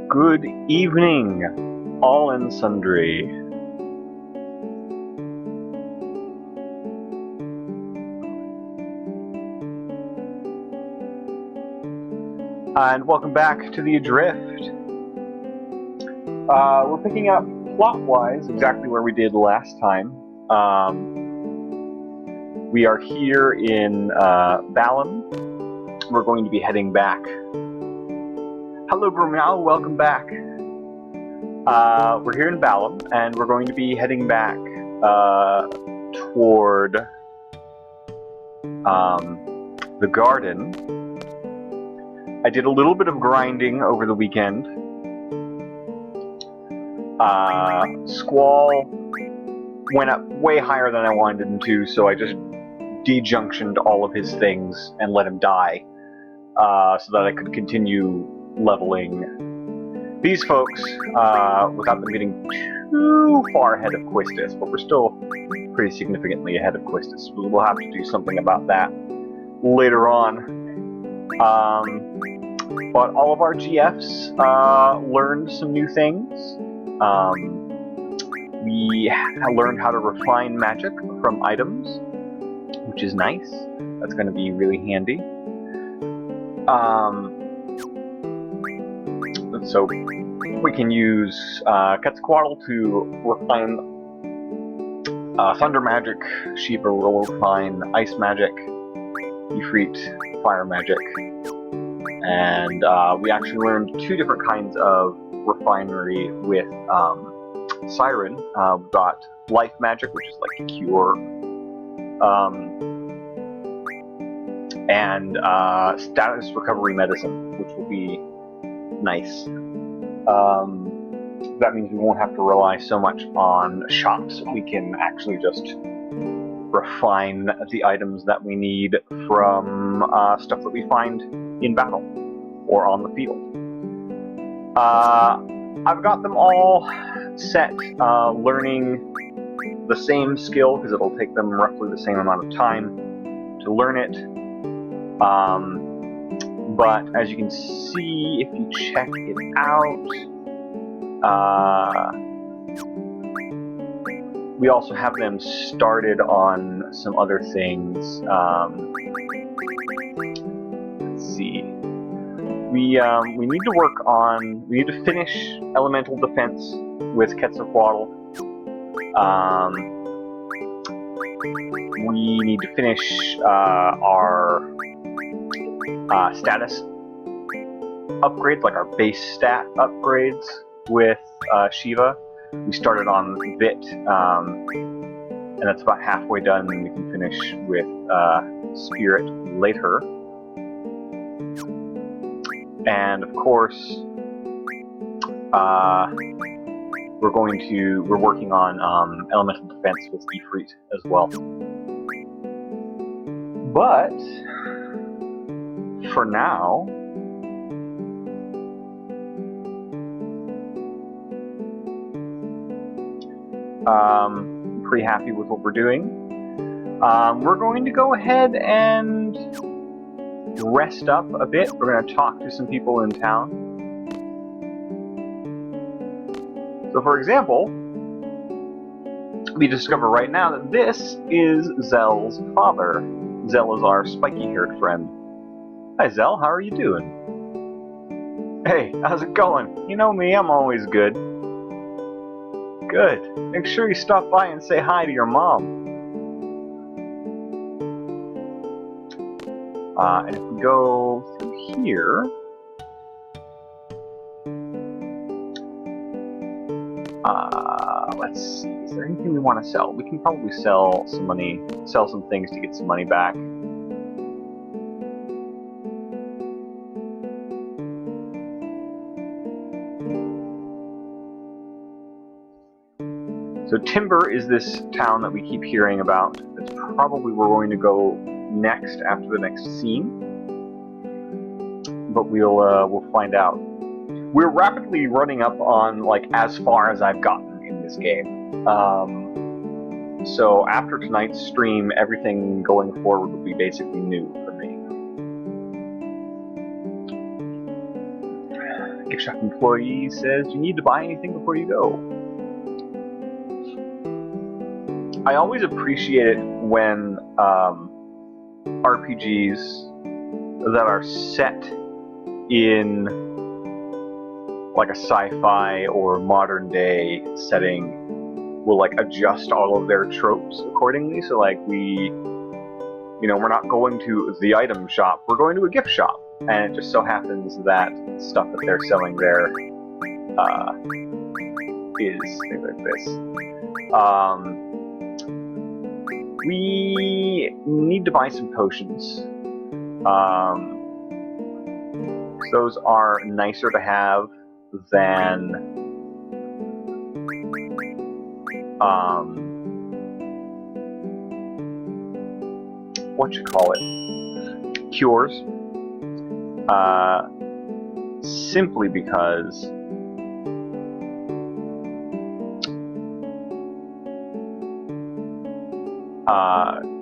Good evening, all and sundry. And welcome back to the Adrift. We're picking up plot-wise exactly where we did last time. We are here in VIII. We're going to be heading back. Hello, Bromel, welcome back. We're here in VIII, and we're going to be heading back toward the garden. I did a little bit of grinding over the weekend. Squall went up way higher than I wanted him to, so I just de-junctioned all of his things and let him die, so that I could continue leveling these folks without them getting too far ahead of Quistis, but we're still pretty significantly ahead of Quistis. We'll have to do something about that later on. But all of our GFs learned some new things. We learned how to refine magic from items, which is nice. That's going to be really handy. So we can use Quetzalcoatl to refine thunder magic, Shiva will refine ice magic, Ifrit fire magic, and we actually learned two different kinds of refinery with Siren. We've got life magic, which is like a cure, and status recovery medicine, which will be nice. That means we won't have to rely so much on shops. We can actually just refine the items that we need from stuff that we find in battle or on the field. I've got them all set learning the same skill because it'll take them roughly the same amount of time to learn it. But as you can see, if you check it out, we also have them started on some other things. Let's see. We need to work on. We need to finish elemental defense with Quetzalcoatl. We need to finish our status upgrades, like our base stat upgrades with Shiva. We started on VIII, and that's about halfway done, and we can finish with Spirit later. And of course, we're working on elemental defense with Ifrit as well. But for now, I'm pretty happy with what we're doing. We're going to go ahead and rest up a bit. We're going to talk to some people in town. So for example, we discover right now that this is Zell's father. Zell is our spiky-haired friend. Hi Zell, how are you doing? Hey, how's it going? You know me, I'm always good. Good. Make sure you stop by and say hi to your mom. And if we go through here, let's see, is there anything we want to sell? We can probably sell some money, sell some things to get some money back. So Timber is this town that we keep hearing about. That's probably where we're going to go next after the next scene. But we'll find out. We're rapidly running up on like as far as I've gotten in this game. So after tonight's stream, everything going forward will be basically new for me. gift shop employee says, "You need to buy anything before you go." I always appreciate it when RPGs that are set in like a sci-fi or modern day setting will like adjust all of their tropes accordingly. So like we're not going to the item shop, we're going to a gift shop, and it just so happens that stuff that they're selling there is things like this. We need to buy some potions. Those are nicer to have than cures. Simply because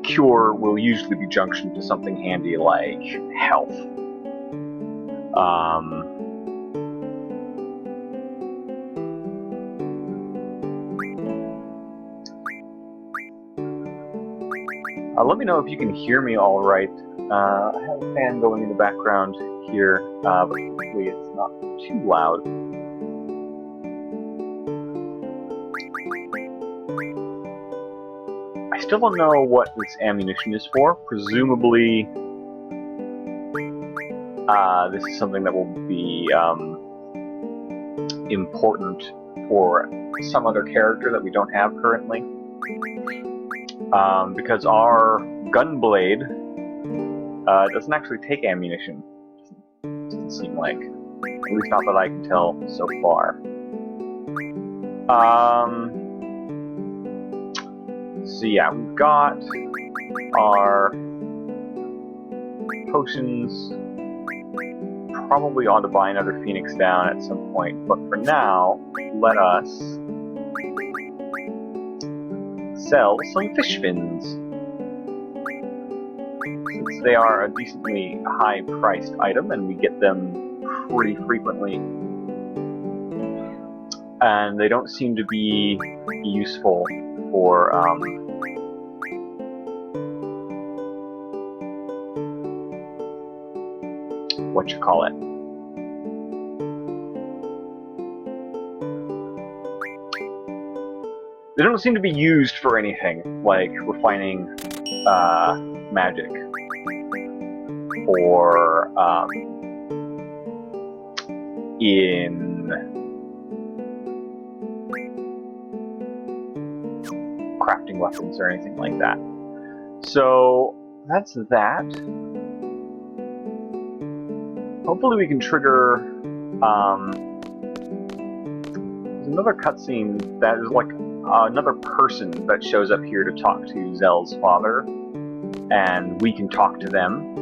cure will usually be junctioned to something handy like health. Let me know if you can hear me all right. I have a fan going in the background here, but hopefully it's not too loud. I still don't know what this ammunition is for. Presumably, this is something that will be important for some other character that we don't have currently. Because our gunblade doesn't actually take ammunition. Doesn't seem like. At least not that I can tell so far. So yeah, we've got our potions. Probably ought to buy another Phoenix down at some point, but for now, let us sell some fish fins. Since they are a decently high-priced item, and we get them pretty frequently, and they don't seem to be useful for They don't seem to be used for anything, like refining magic, or in crafting weapons or anything like that. So that's that. Hopefully we can trigger there's another cutscene that is like another person that shows up here to talk to Zell's father, and we can talk to them.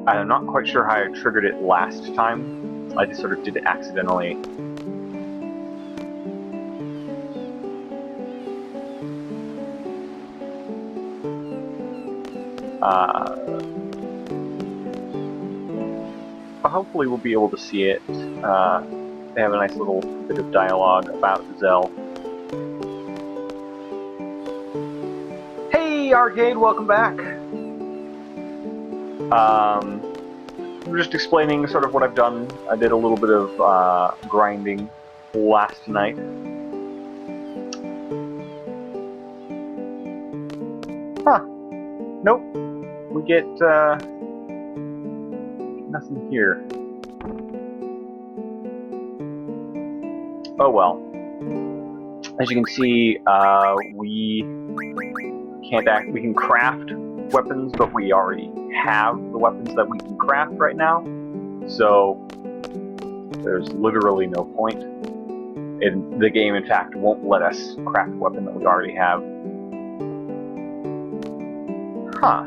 I'm not quite sure how I triggered it last time. I just sort of did it accidentally. But hopefully we'll be able to see it. They have a nice little bit of dialogue about Zell. Hey, Arcade, welcome back! I'm just explaining sort of what I've done. I did a little bit of grinding last night. Huh. Nope. We get nothing here. Oh well. As you can see, we can craft weapons, but we already have the weapons that we can craft right now. So there's literally no point. And the game, in fact, won't let us craft a weapon that we already have. Huh.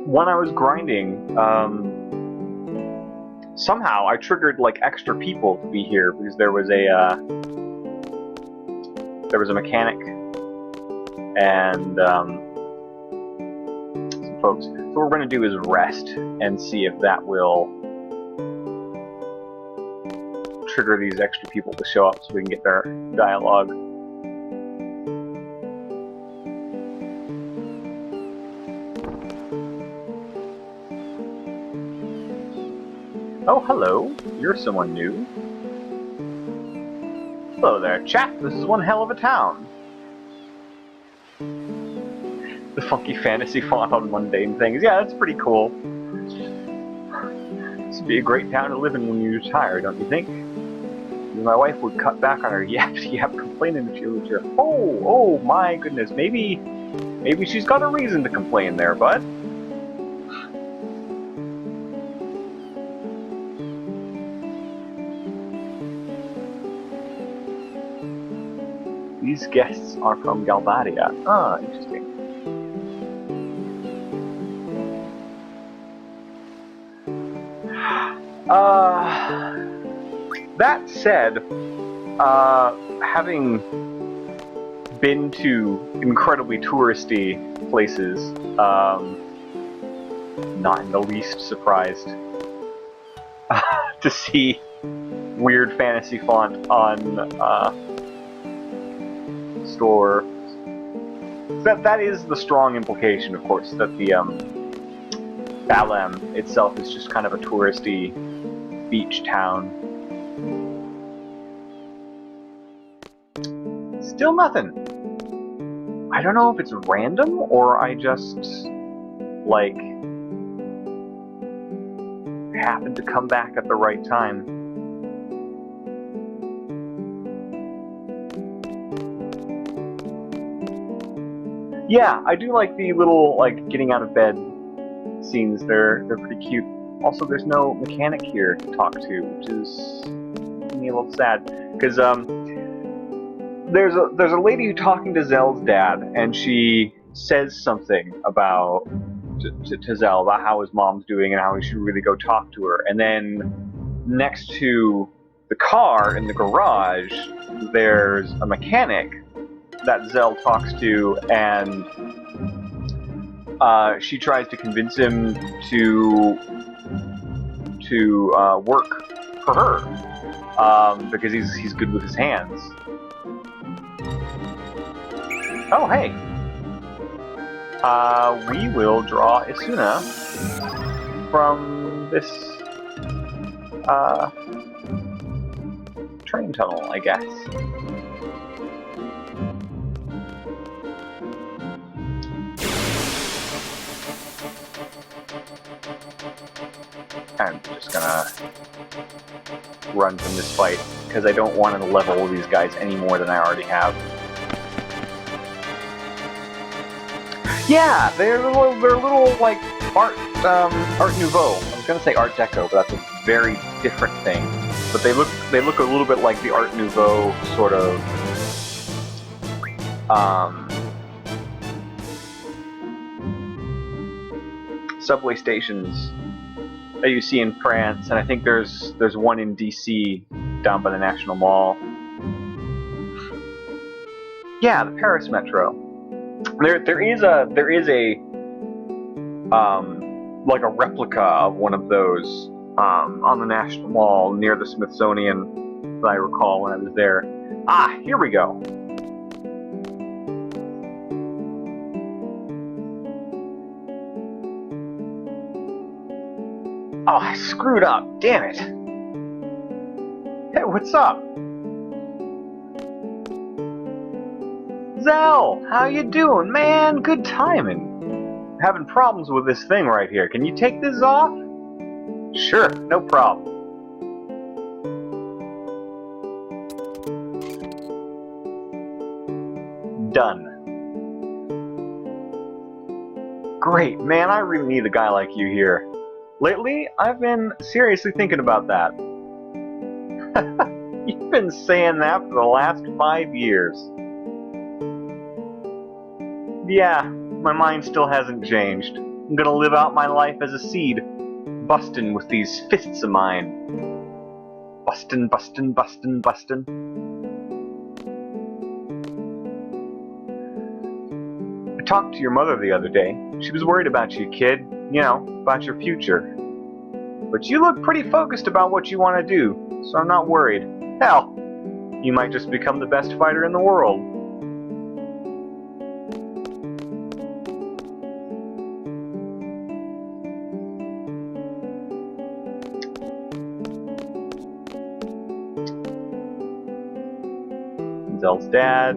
When I was grinding, somehow I triggered like extra people to be here because there was a mechanic and some folks. So what we're going to do is rest and see if that will trigger these extra people to show up so we can get their dialogue. Oh, hello. You're someone new. Hello there, chap. This is one hell of a town. The funky fantasy font on mundane things. Yeah, that's pretty cool. This would be a great town to live in when you retire, don't you think? My wife would cut back on her yap complaining if she was here. Oh my goodness. Maybe she's got a reason to complain there, bud. These guests are from Galbadia. Ah, interesting. That said, having been to incredibly touristy places, not in the least surprised to see weird fantasy font on store. That is the strong implication, of course, that the Balem itself is just kind of a touristy beach town. Still nothing. I don't know if it's random or I just like happened to come back at the right time. Yeah, I do like the little like getting out of bed scenes. They're pretty cute. Also, there's no mechanic here to talk to, which is me a little sad because there's a lady who's talking to Zell's dad, and she says something about to Zell about how his mom's doing and how he should really go talk to her. And then next to the car in the garage, there's a mechanic that Zell talks to, and she tries to convince him to work for her because he's good with his hands. Oh, hey. We will draw Isuna from this train tunnel, I guess. I'm just gonna run from this fight because I don't want to level these guys any more than I already have. Yeah, they're little like art nouveau. I was gonna say Art Deco, but that's a very different thing. But they look a little bit like the Art Nouveau sort of subway stations that you see in France, and I think there's one in DC down by the National Mall. Yeah, the Paris Metro. There is a like a replica of one of those on the National Mall near the Smithsonian that I recall when I was there. Ah, here we go. Oh, I screwed up. Damn it. Hey, what's up? Zell, how you doing, man? Good timing. Having problems with this thing right here. Can you take this off? Sure, no problem. Done. Great, man, I really need a guy like you here. Lately, I've been seriously thinking about that. You've been saying that for the last 5 years. Yeah, my mind still hasn't changed. I'm gonna live out my life as a seed, bustin' with these fists of mine. Bustin', bustin', bustin', bustin'. I talked to your mother the other day. She was worried about you, kid. You know, about your future. But you look pretty focused about what you want to do, so I'm not worried. Hell, you might just become the best fighter in the world. Zell's dad.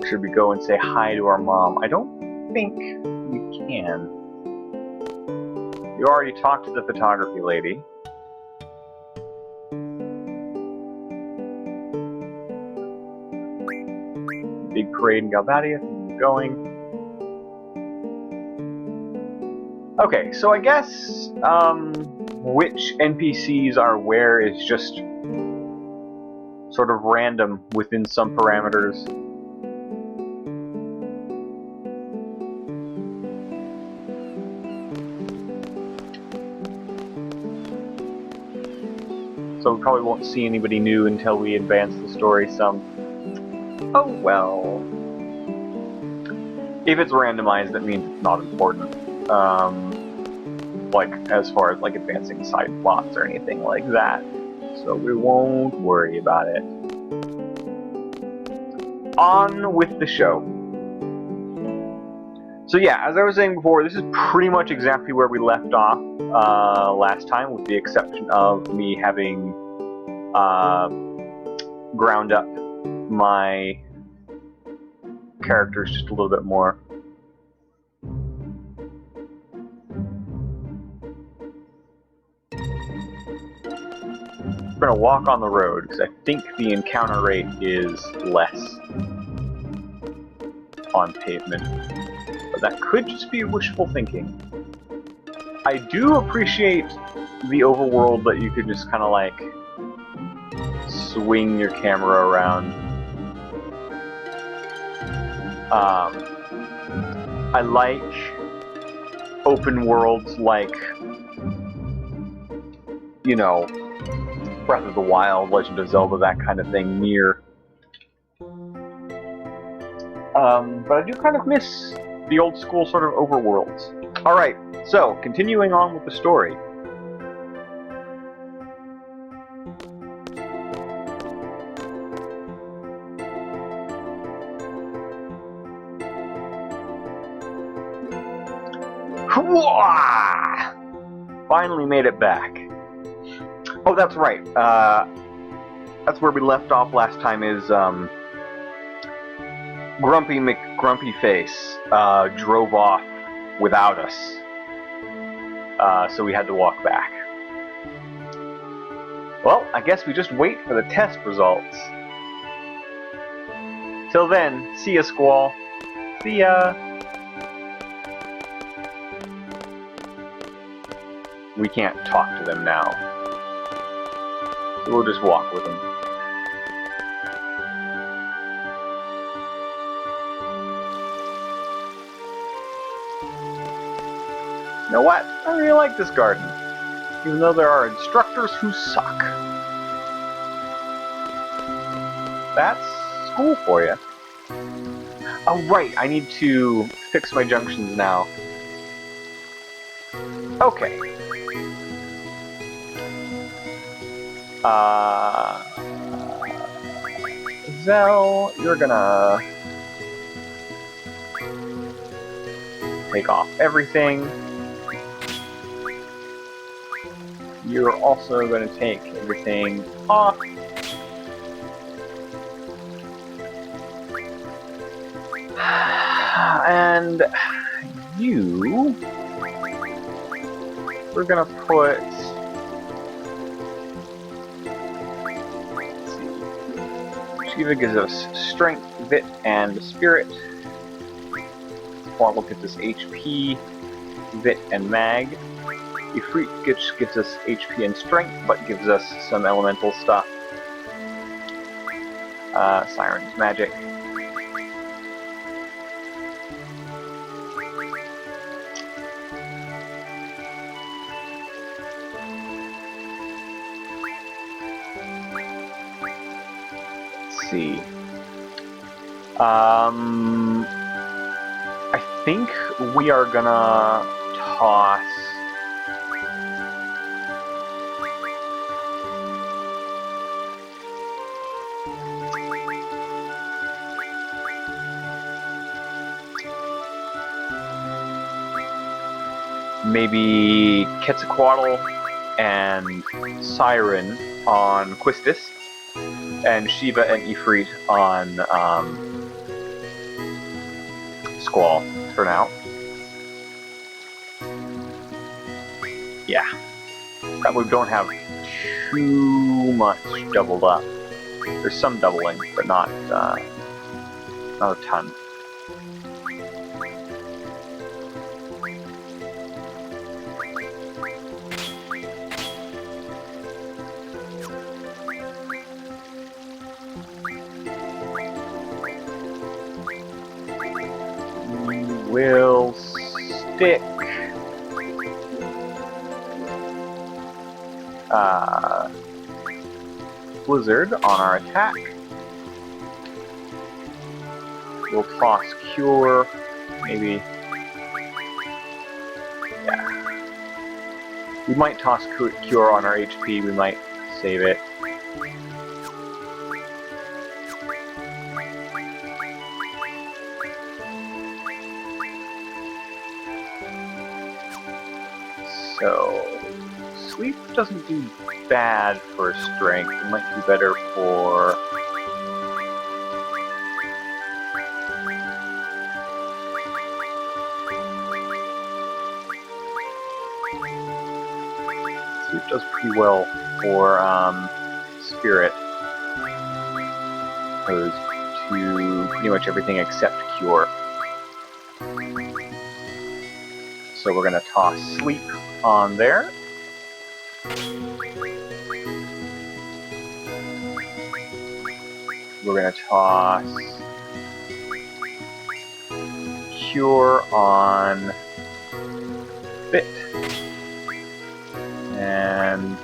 Should we go and say hi to our mom? I don't think we can. You already talked to the photography lady. Big parade in Galvadia, going. Okay, so I guess which NPCs are where is just sort of random within some parameters. So we probably won't see anybody new until we advance the story some. Oh well. If it's randomized, that means it's not important. Like, as far as, like, advancing side plots or anything like that. So we won't worry about it. On with the show. So yeah, as I was saying before, this is pretty much exactly where we left off last time, with the exception of me having ground up my characters just a little bit more. We're going to walk on the road, because I think the encounter rate is less on pavement. But that could just be wishful thinking. I do appreciate the overworld that you could just kind of like swing your camera around. I like open worlds like, you know, Breath of the Wild, Legend of Zelda, that kind of thing, near. But I do kind of miss the old school sort of overworlds. Alright, so, continuing on with the story. Finally made it back. Oh, that's right. That's where we left off last time, is Grumpy McGrumpyface drove off without us. So we had to walk back. Well, I guess we just wait for the test results. Till then, see ya, Squall. See ya. We can't talk to them now. So we'll just walk with them. You know what? I really like this garden. Even though there are instructors who suck. That's school for you. Oh right, I need to fix my junctions now. Okay. Zell, you're gonna take off everything. You're also gonna take everything off. And you, we're gonna put, let's see, Shiva gives us strength, vit, and spirit. Quaddle gives us HP, vit, and mag. Ifrit gives us HP and strength, but gives us some elemental stuff. Siren's magic. Let's see. I think we are gonna toss maybe Quetzalcoatl and Siren on Quistis, and Shiva and Ifrit on Squall for now. Yeah, that we don't have too much doubled up. There's some doubling, but not a ton. We'll stick Blizzard on our attack. We'll toss Cure, maybe. Yeah. We might toss Cure on our HP, we might save it. So, Sweep doesn't do bad for strength. It might do better for... Sweep does pretty well for Spirit. Opposed to pretty much everything except Cure. So we're going to toss Sleep on there. We're going to toss Cure on Fit. And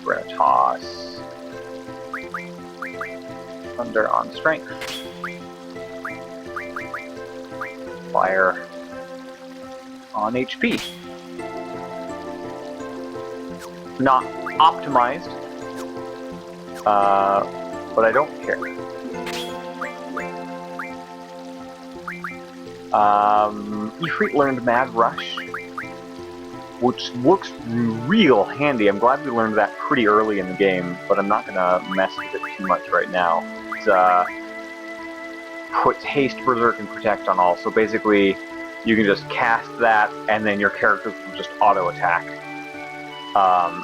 we're going to toss Thunder on Strength. Fire on HP. Not optimized, but I don't care. Ifrit learned Mad Rush, which looks real handy. I'm glad we learned that pretty early in the game, but I'm not gonna mess with it too much right now. It puts Haste, Berserk, and Protect on all, so basically you can just cast that, and then your characters will just auto-attack.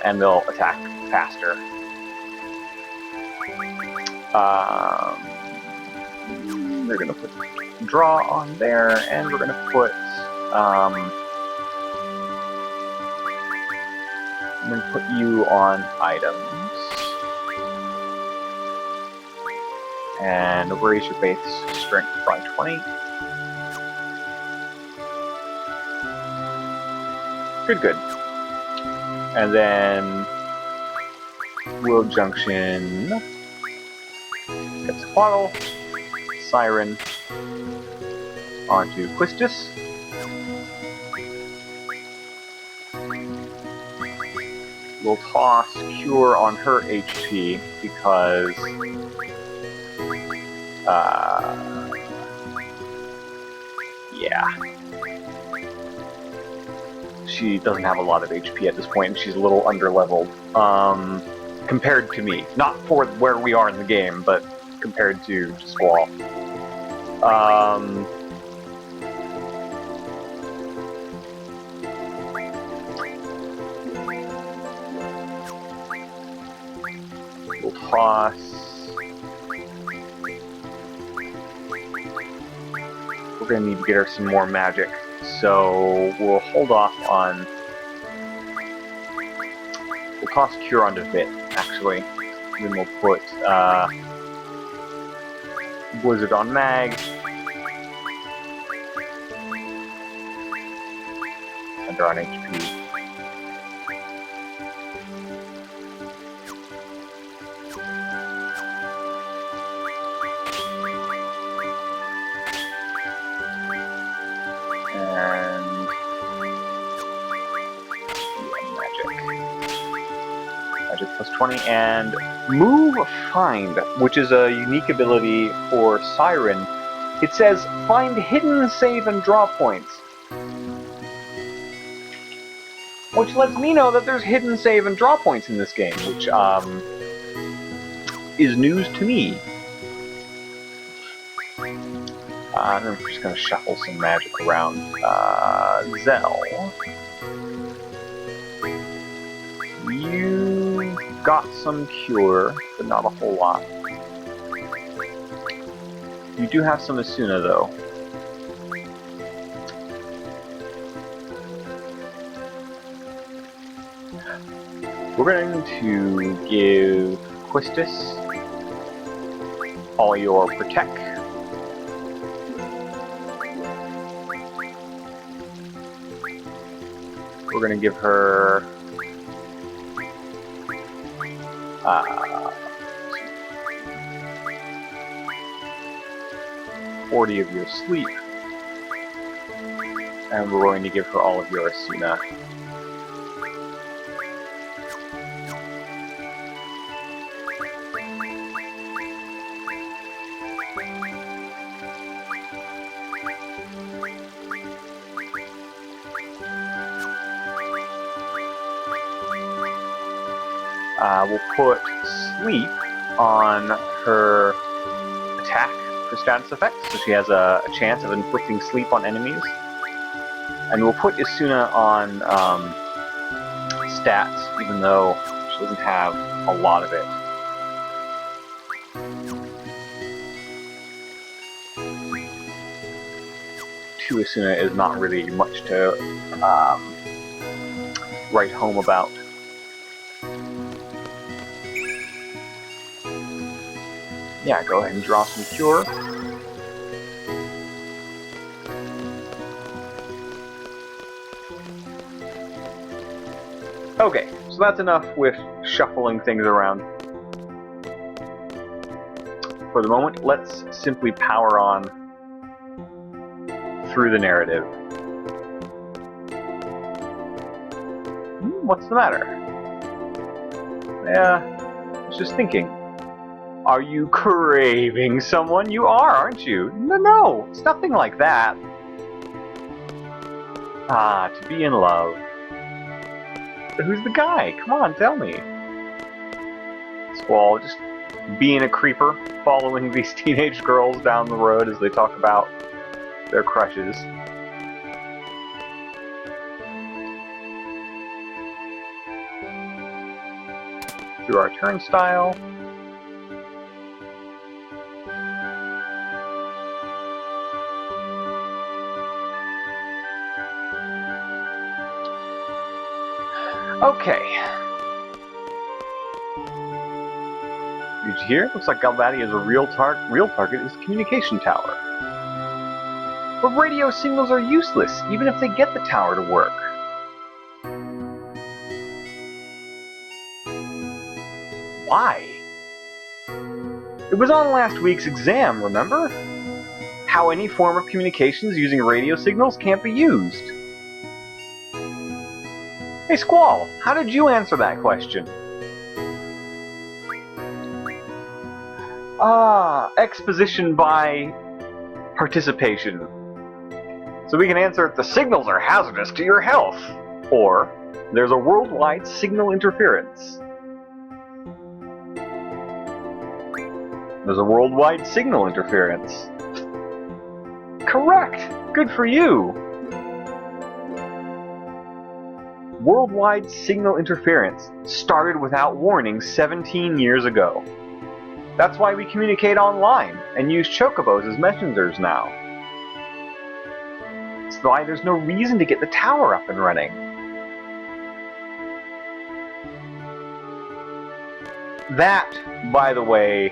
And they'll attack faster. We're going to put Draw on there, and we're going to put... I'm going to put you on Items. And raise your base strength by 20. Good. And then we'll Junction Quetzalcoatl, Siren onto Quistis. We'll toss Cure on her HP because yeah. She doesn't have a lot of HP at this point, and she's a little underleveled, compared to me. Not for where we are in the game, but compared to Squall. We'll toss... We're going to need to get her some more magic. So we'll hold off on... We'll toss Cure onto Vit, actually. Then we'll put Blizzard on Mag. And they're on HP. And Magic plus 20, and Move Find, which is a unique ability for Siren. It says, find hidden save and draw points. Which lets me know that there's hidden save and draw points in this game, which is news to me. I'm just going to shuffle some magic around. Zell. You got some cure, but not a whole lot. You do have some Asuna, though. We're going to give Quistis all your Protect. We're going to give her 40 of your Sleep. And we're going to give her all of your Asuna. We'll put Sleep on her attack for status effects, so she has a chance of inflicting sleep on enemies. And we'll put Asuna on stats, even though she doesn't have a lot of it. Two Asuna is not really much to write home about. Yeah, go ahead and draw some cure. Okay, so that's enough with shuffling things around. For the moment, let's simply power on through the narrative. What's the matter? Yeah, I was just thinking. Are you craving someone? You are, aren't you? No, it's nothing like that. Ah, to be in love. Who's the guy? Come on, tell me. Squall, just being a creeper, following these teenage girls down the road as they talk about their crushes. Through our turnstile. Okay. Did you hear? Looks like Galvadia's real target is the communication tower. But radio signals are useless, even if they get the tower to work. Why? It was on last week's exam, remember? How any form of communications using radio signals can't be used. Hey Squall, how did you answer that question? Exposition by participation. So we can answer, the signals are hazardous to your health. Or, there's a worldwide signal interference. There's a worldwide signal interference. Correct! Good for you! Worldwide signal interference started without warning 17 years ago. That's why we communicate online and use chocobos as messengers now. That's why there's no reason to get the tower up and running. That, by the way,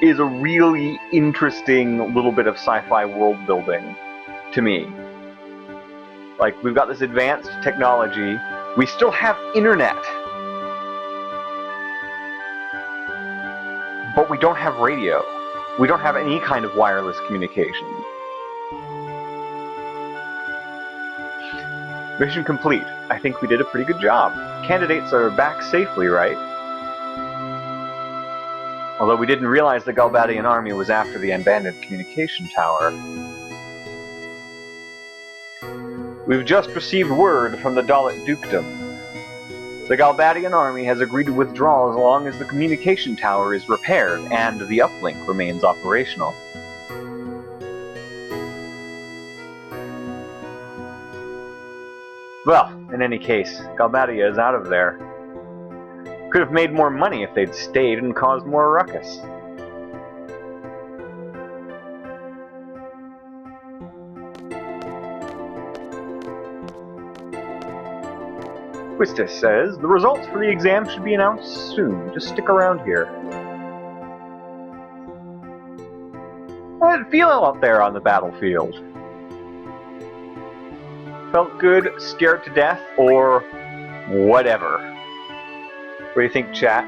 is a really interesting little bit of sci-fi world building to me. Like, we've got this advanced technology, we still have internet, but we don't have radio. We don't have any kind of wireless communication. Mission complete. I think we did a pretty good job. Candidates are back safely, right? Although we didn't realize the Galbadian army was after the abandoned communication tower. We've just received word from the Dalit Dukedom. The Galbadian army has agreed to withdraw as long as the communication tower is repaired and the uplink remains operational. Well, in any case, Galbadia is out of there. Could have made more money if they'd stayed and caused more ruckus. Quistis says, the results for the exam should be announced soon. Just stick around here. How did it feel out there on the battlefield? Felt good, scared to death, or whatever? What do you think, chat?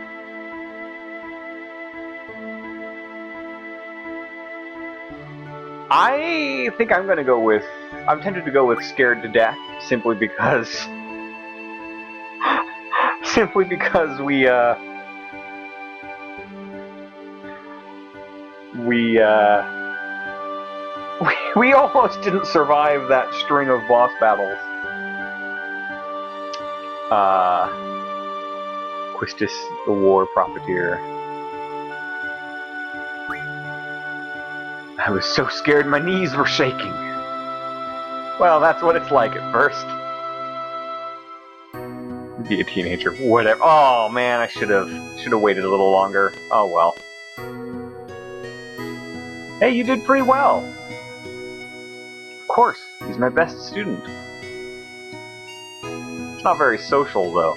I think I'm gonna go with... I'm tempted to go with scared to death, simply because... simply because we almost didn't survive that string of boss battles. Quistis, the war profiteer. I was so scared my knees were shaking. Well, that's what it's like at first. Be a teenager, whatever. Oh man, I should have waited a little longer. Oh well. Hey, you did pretty well. Of course, he's my best student. It's not very social, though.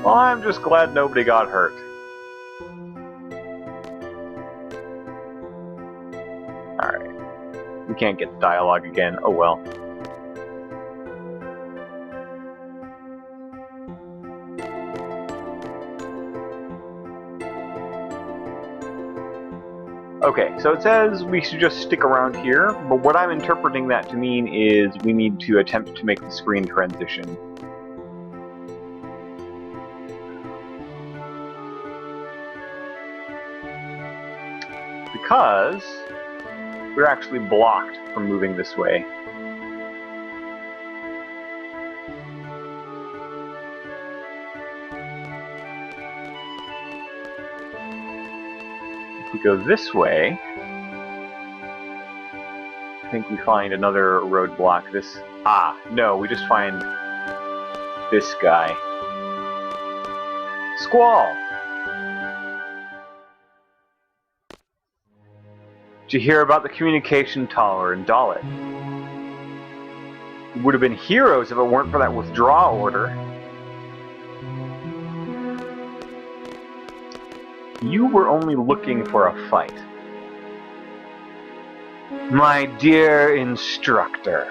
Well, I'm just glad nobody got hurt. Alright. We can't get the dialogue again. Oh well. Okay, so it says we should just stick around here, but what I'm interpreting that to mean is we need to attempt to make the screen transition. Because we're actually blocked from moving this way. If we go this way, I think we find another roadblock. This... Ah, no, we just find this guy. Squall! Did you hear about the communication tower in Dalit? We would have been heroes if it weren't for that withdrawal order. You were only looking for a fight. My dear instructor.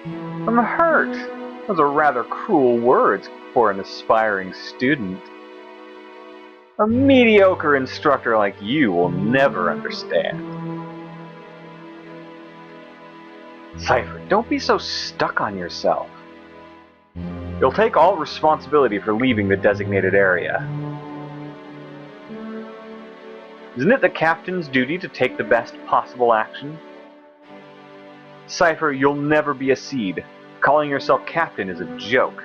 I'm hurt. Those are rather cruel words for an aspiring student. A mediocre instructor like you will never understand. Cypher, don't be so stuck on yourself. You'll take all responsibility for leaving the designated area. Isn't it the captain's duty to take the best possible action? Cypher, you'll never be a seed. Calling yourself captain is a joke.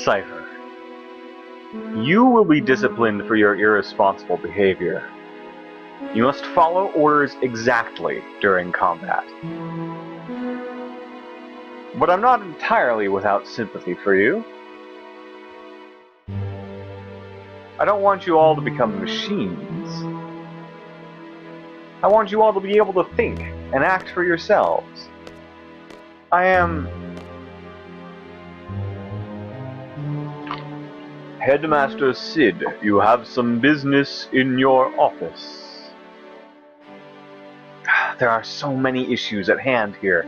Cypher, You will be disciplined for your irresponsible behavior. You must follow orders exactly during combat. But I'm not entirely without sympathy for you. I don't want you all to become machines. I want you all to be able to think and act for yourselves. I am Headmaster Sid. You have some business in your office. There are so many issues at hand here.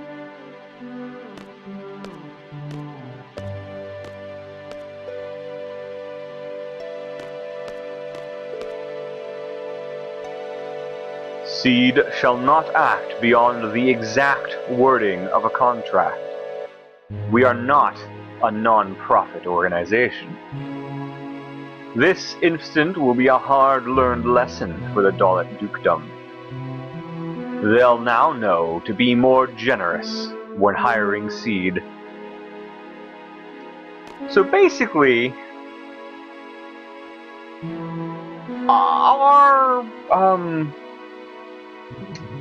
Seed shall not act beyond the exact wording of a contract. We are not a non-profit organization. This instant will be a hard-learned lesson for the Dalit Dukedom. They'll now know to be more generous when hiring Seed. So basically, our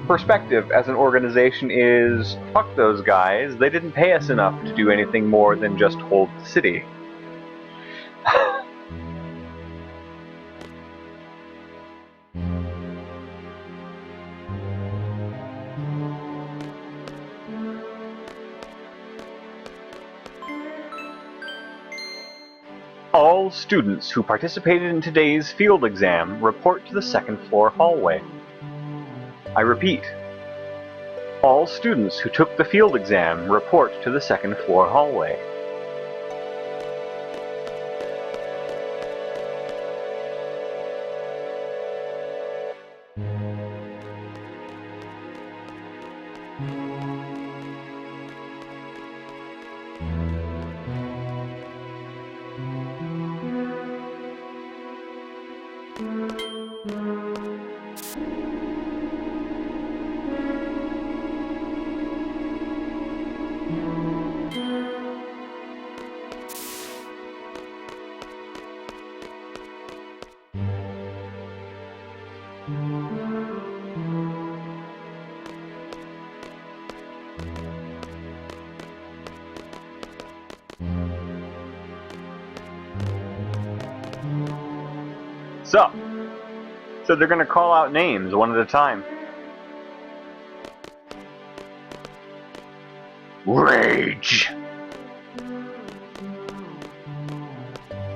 perspective as an organization is, fuck those guys, they didn't pay us enough to do anything more than just hold the city. All students who participated in today's field exam report to the second floor hallway. I repeat, all students who took the field exam report to the second floor hallway. So they're going to call out names one at a time. Rage!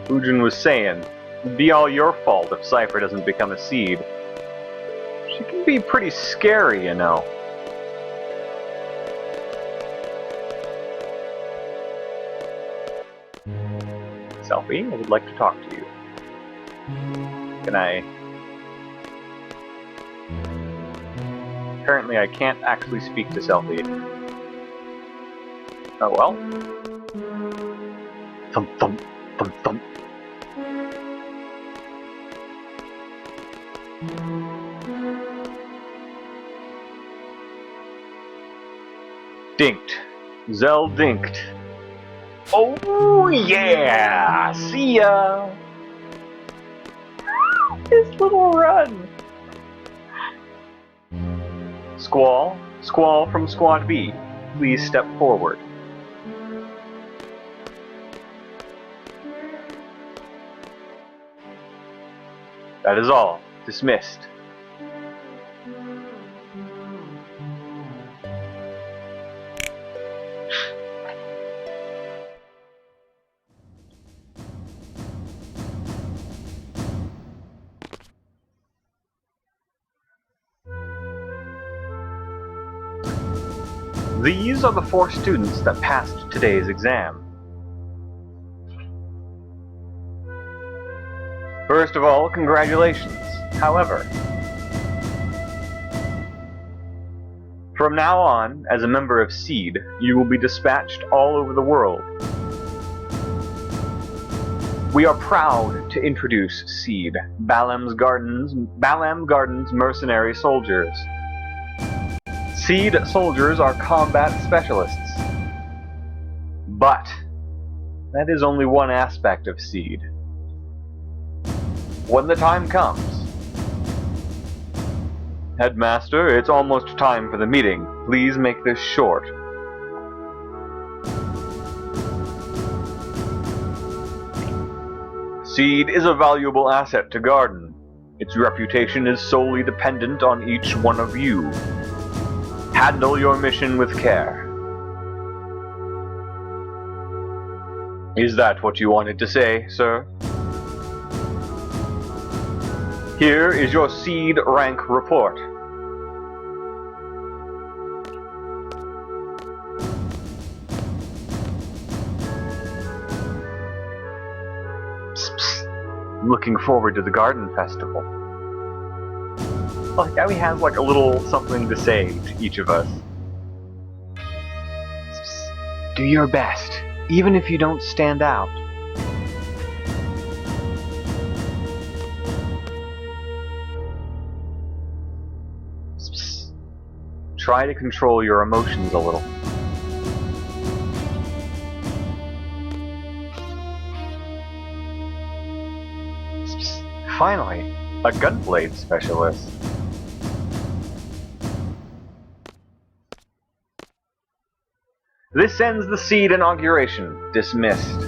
Ujin was saying, it'd be all your fault if Cypher doesn't become a Seed. She can be pretty scary, you know. Selfie, I would like to talk to you. Can I... Apparently I can't actually speak to Selfie. Oh well. Thump thump, thump thump. Dinked. Zell dinked. Oh yeah! See ya! His little run! Squall? Squall from Squad B. Please step forward. That is all. Dismissed. These are the 4 students that passed today's exam. First of all, congratulations. However, from now on, as a member of SEED, you will be dispatched all over the world. We are proud to introduce SEED, Balam's Garden's mercenary soldiers. SEED soldiers are combat specialists. But that is only one aspect of SEED. when the time comes. Headmaster, it's almost time for the meeting. Please make this short. Seed is a valuable asset to Garden. Its reputation is solely dependent on each one of you. Handle your mission with care. Is that what you wanted to say, sir? Here is your Seed rank report. Psst, psst. I'm looking forward to the Garden Festival. Like how he has like a little something to say to each of us. Psst. Do your best, even if you don't stand out. Try to control your emotions a little. Finally, a gunblade specialist. This ends the Seed inauguration. Dismissed.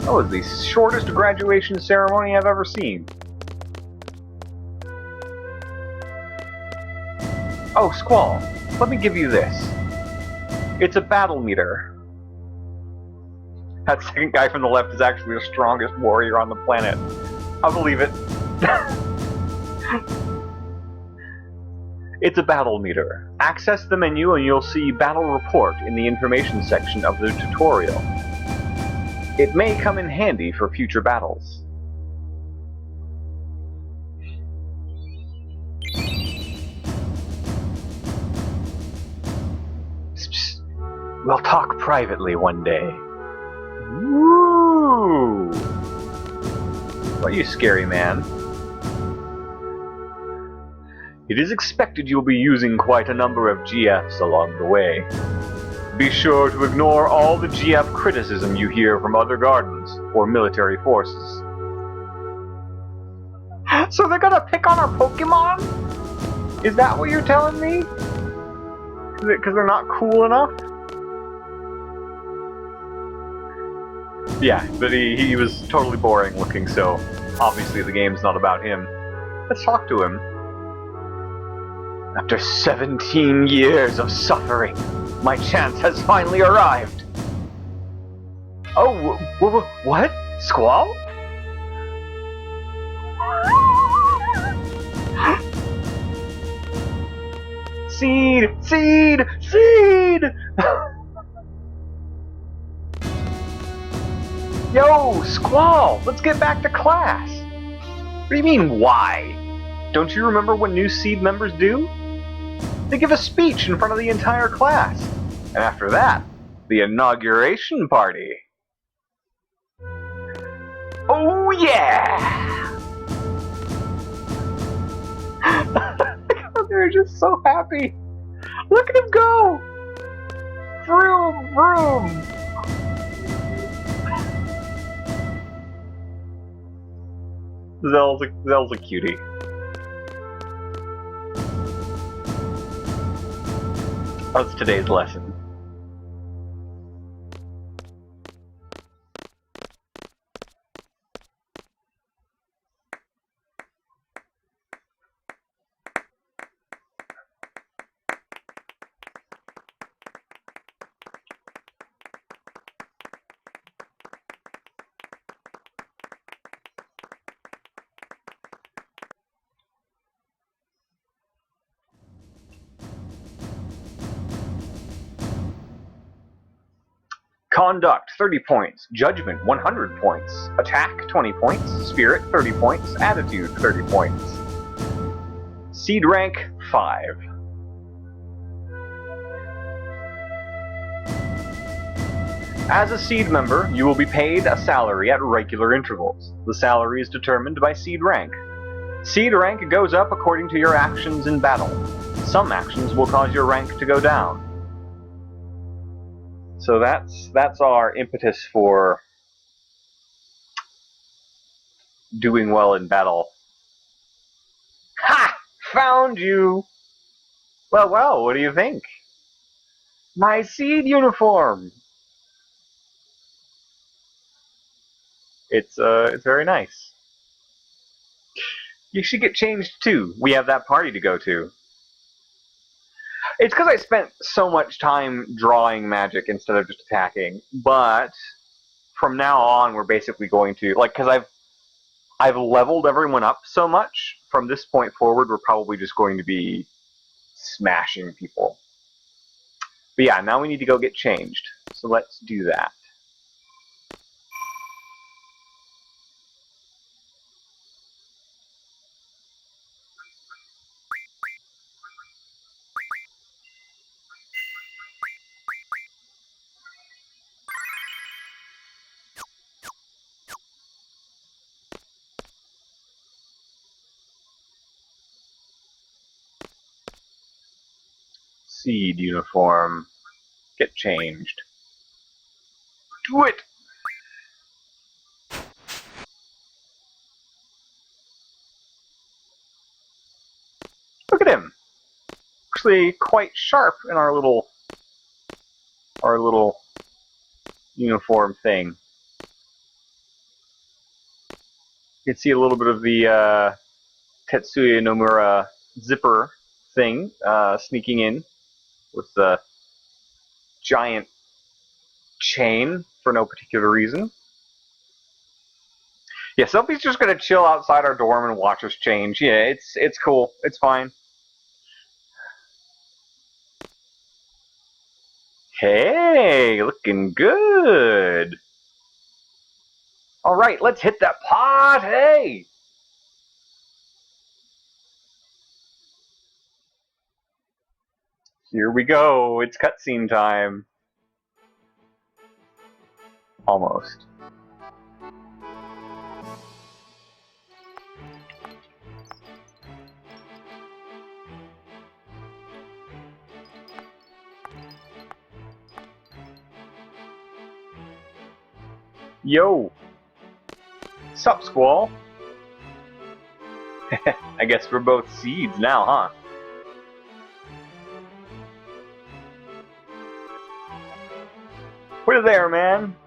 That was the shortest graduation ceremony I've ever seen. Oh, Squall, let me give you this. It's a battle meter. That second guy from the left is actually the strongest warrior on the planet. I'll believe it. It's a battle meter. Access the menu and you'll see Battle Report in the information section of the tutorial. It may come in handy for future battles. We'll talk privately one day. Woo! What are you, scary man? It is expected you'll be using quite a number of GFs along the way. Be sure to ignore all the GF criticism you hear from other gardens or military forces. So they're gonna pick on our Pokemon? Is that what you're telling me? Because they're not cool enough? Yeah, but he was totally boring looking, so obviously the game's not about him. Let's talk to him. After 17 years of suffering, my chance has finally arrived. Oh, what? Squall? Seed! Seed! Seed! Yo, Squall! Let's get back to class! What do you mean, why? Don't you remember what new Seed members do? They give a speech in front of the entire class. And after that, the inauguration party. Oh yeah! They're just so happy. Look at him go! Vroom, vroom! Zell's a cutie. That's today's lesson. Conduct, 30 points. Judgment, 100 points. Attack, 20 points. Spirit, 30 points. Attitude, 30 points. Seed rank, 5. As a Seed member, you will be paid a salary at regular intervals. The salary is determined by Seed rank. Seed rank goes up according to your actions in battle. Some actions will cause your rank to go down. So that's our impetus for doing well in battle. Ha! Found you! Well, well, what do you think? My seed uniform! It's very nice. You should get changed too. We have that party to go to. It's because I spent so much time drawing magic instead of just attacking. But from now on, we're basically going to because I've leveled everyone up so much. From this point forward, we're probably just going to be smashing people. But yeah, now we need to go get changed. So let's do that. Seed uniform. Get changed. Do it! Look at him! Actually quite sharp in our little uniform thing. You can see a little bit of the Tetsuya Nomura zipper thing sneaking in with the giant chain for no particular reason. Yeah, Sophie's just gonna chill outside our dorm and watch us change. Yeah, it's cool. It's fine. Hey, looking good. All right, let's hit that party. Here we go. It's cutscene time. Almost. Yo. Sup, Squall? I guess we're both seeds now, huh? Put it there, man.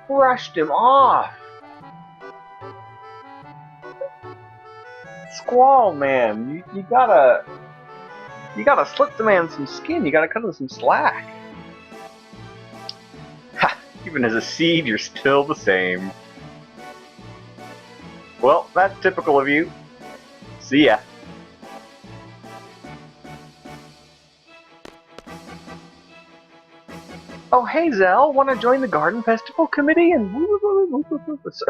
Brushed him off. Squall, man, you gotta slip the man some skin. You gotta cut him some slack. Ha! Even as a seed, you're still the same. Well, that's typical of you. See ya. Oh, hey, Zell, want to join the garden festival committee? And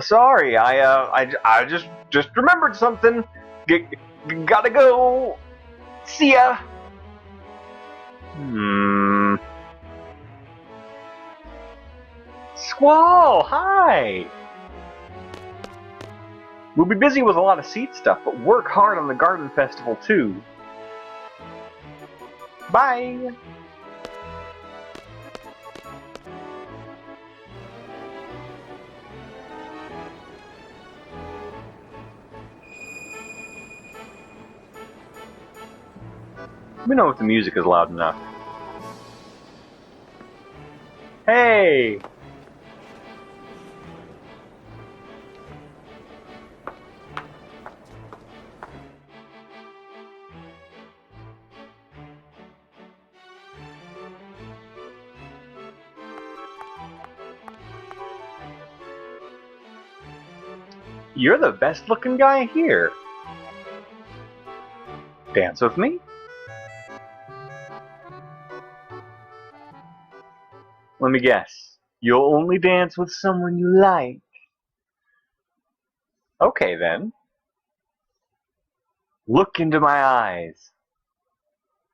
sorry, I just remembered something. Gotta go. See ya. Squall, hi. We'll be busy with a lot of seed stuff, but work hard on the garden festival too. Bye. Let me know if the music is loud enough. Hey! You're the best looking guy here. Dance with me? Let me guess. You'll only dance with someone you like. Okay then. Look into my eyes.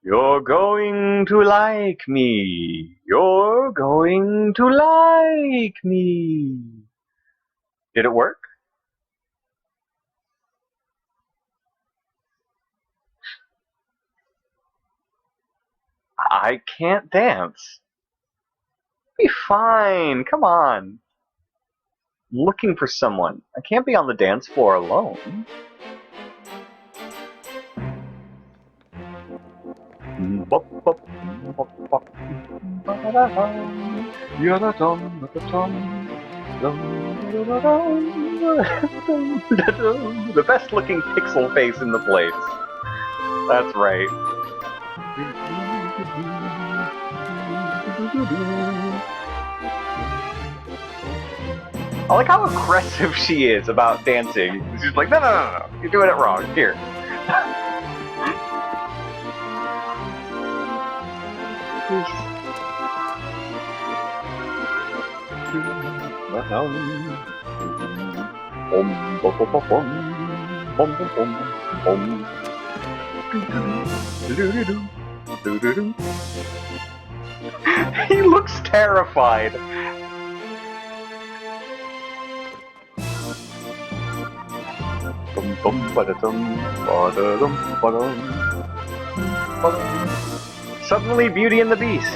You're going to like me. You're going to like me. Did it work? I can't dance. Be fine. Come on. looking for someone. I can't be on the dance floor alone. The best looking pixel face in the place. That's right. I like how aggressive she is about dancing. She's like, no, you're doing it wrong. Here. He looks terrified. Suddenly, Beauty and the Beast.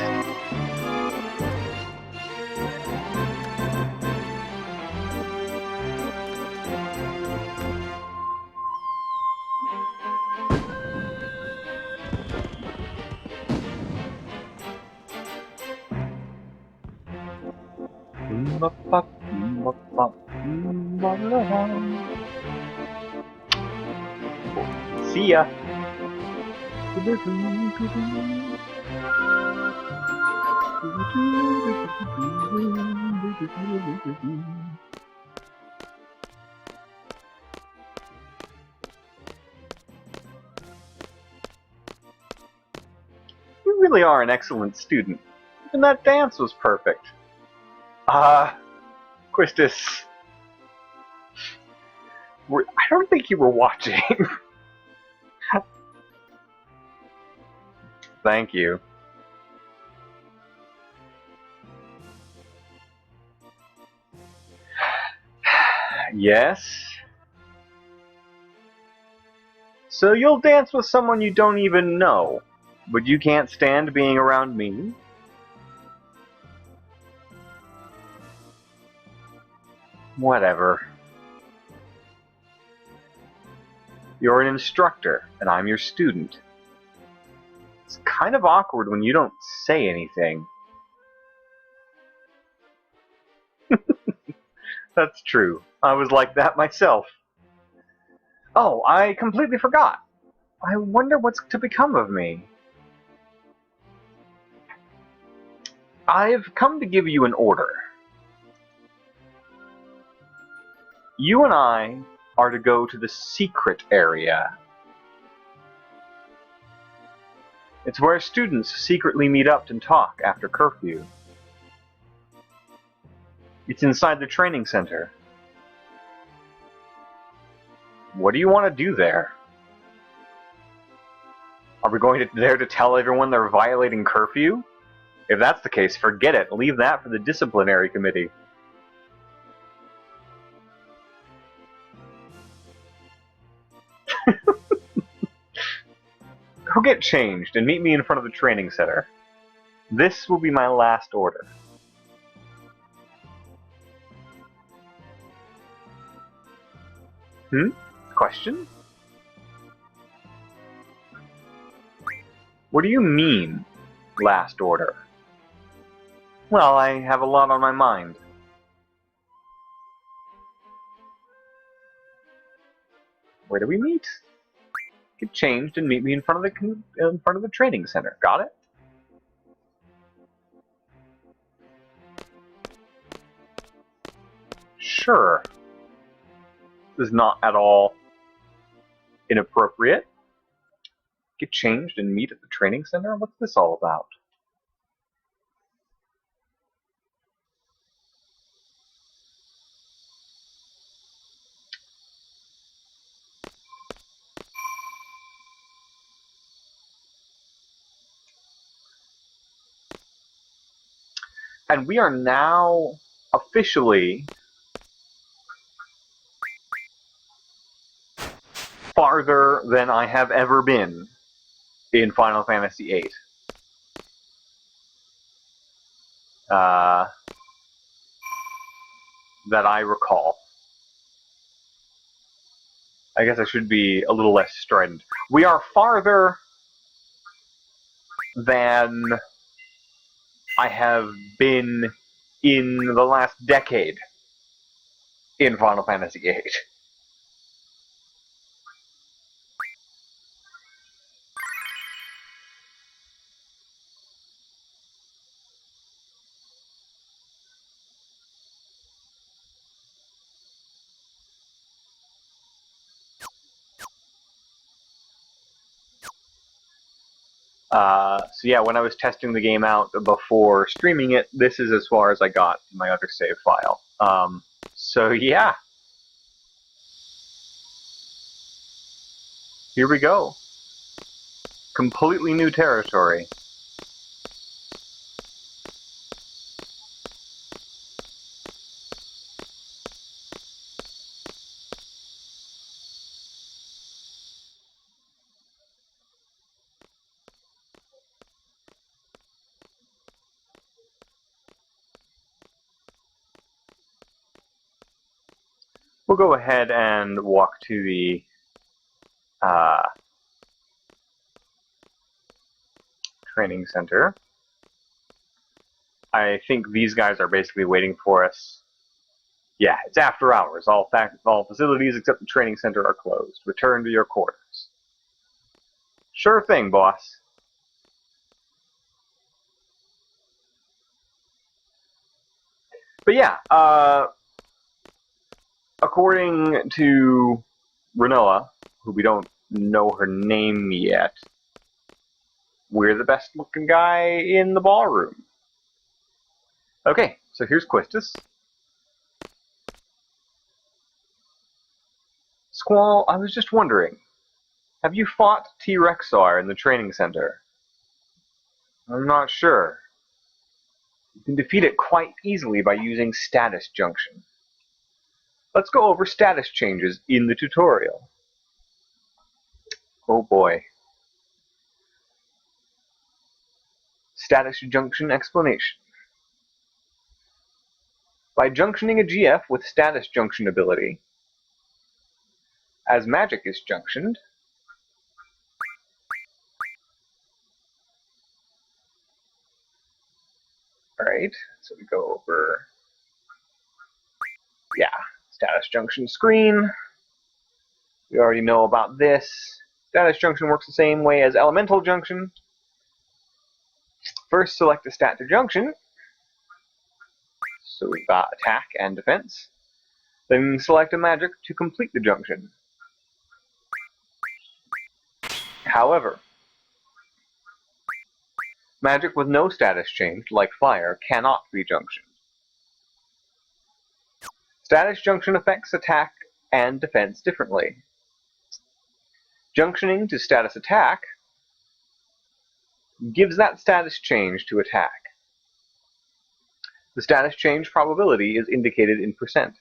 See ya. You really are an excellent student. Even that dance was perfect. Quistis. I don't think you were watching. Thank you. Yes? So you'll dance with someone you don't even know, but you can't stand being around me? Whatever. You're an instructor, and I'm your student. It's kind of awkward when you don't say anything. That's true. I was like that myself. Oh, I completely forgot. I wonder what's to become of me. I've come to give you an order. You and I are to go to the secret area. It's where students secretly meet up and talk after curfew. It's inside the training center. What do you want to do there? Are we going there to tell everyone they're violating curfew? If that's the case, forget it. Leave that for the disciplinary committee. Go get changed and meet me in front of the training center. This will be my last order. Question? What do you mean, last order? Well, I have a lot on my mind. Where do we meet? Get changed and meet me in front of the training center. Got it? Sure. This is not at all inappropriate. Get changed and meet at the training center? What's this all about? And we are now officially farther than I have ever been in Final Fantasy VIII. that I recall. I guess I should be a little less strident. We are farther than I have been in the last decade in Final Fantasy VIII. So yeah, when I was testing the game out before streaming it, this is as far as I got in my other save file. So yeah, here we go. Completely new territory. We'll go ahead and walk to the training center. I think these guys are basically waiting for us. Yeah, it's after hours. All facilities except the training center are closed. Return to your quarters. Sure thing, boss. But yeah, according to Renoa, who we don't know her name yet, we're the best looking guy in the ballroom. Okay, so here's Quistis. Squall, I was just wondering, have you fought T-Rexar in the training center? I'm not sure. You can defeat it quite easily by using Status Junction. Let's go over status changes in the tutorial. Oh boy. Status Junction explanation. By junctioning a GF with Status Junction ability, as magic is junctioned, alright, so we go over, yeah, Status Junction screen. We already know about this. Status Junction works the same way as Elemental Junction. First, select a stat to junction. So we've got attack and defense. Then select a magic to complete the junction. However, magic with no status change, like fire, cannot be junctioned. Status junction affects attack and defense differently. Junctioning to status attack gives that status change to attack. The status change probability is indicated in percent.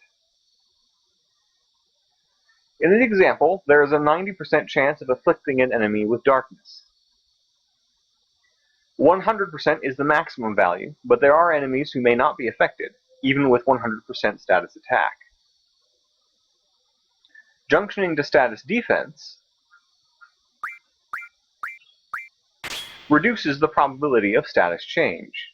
In this example, there is a 90% chance of afflicting an enemy with darkness. 100% is the maximum value, but there are enemies who may not be affected, even with 100% status attack. Junctioning to status defense reduces the probability of status change.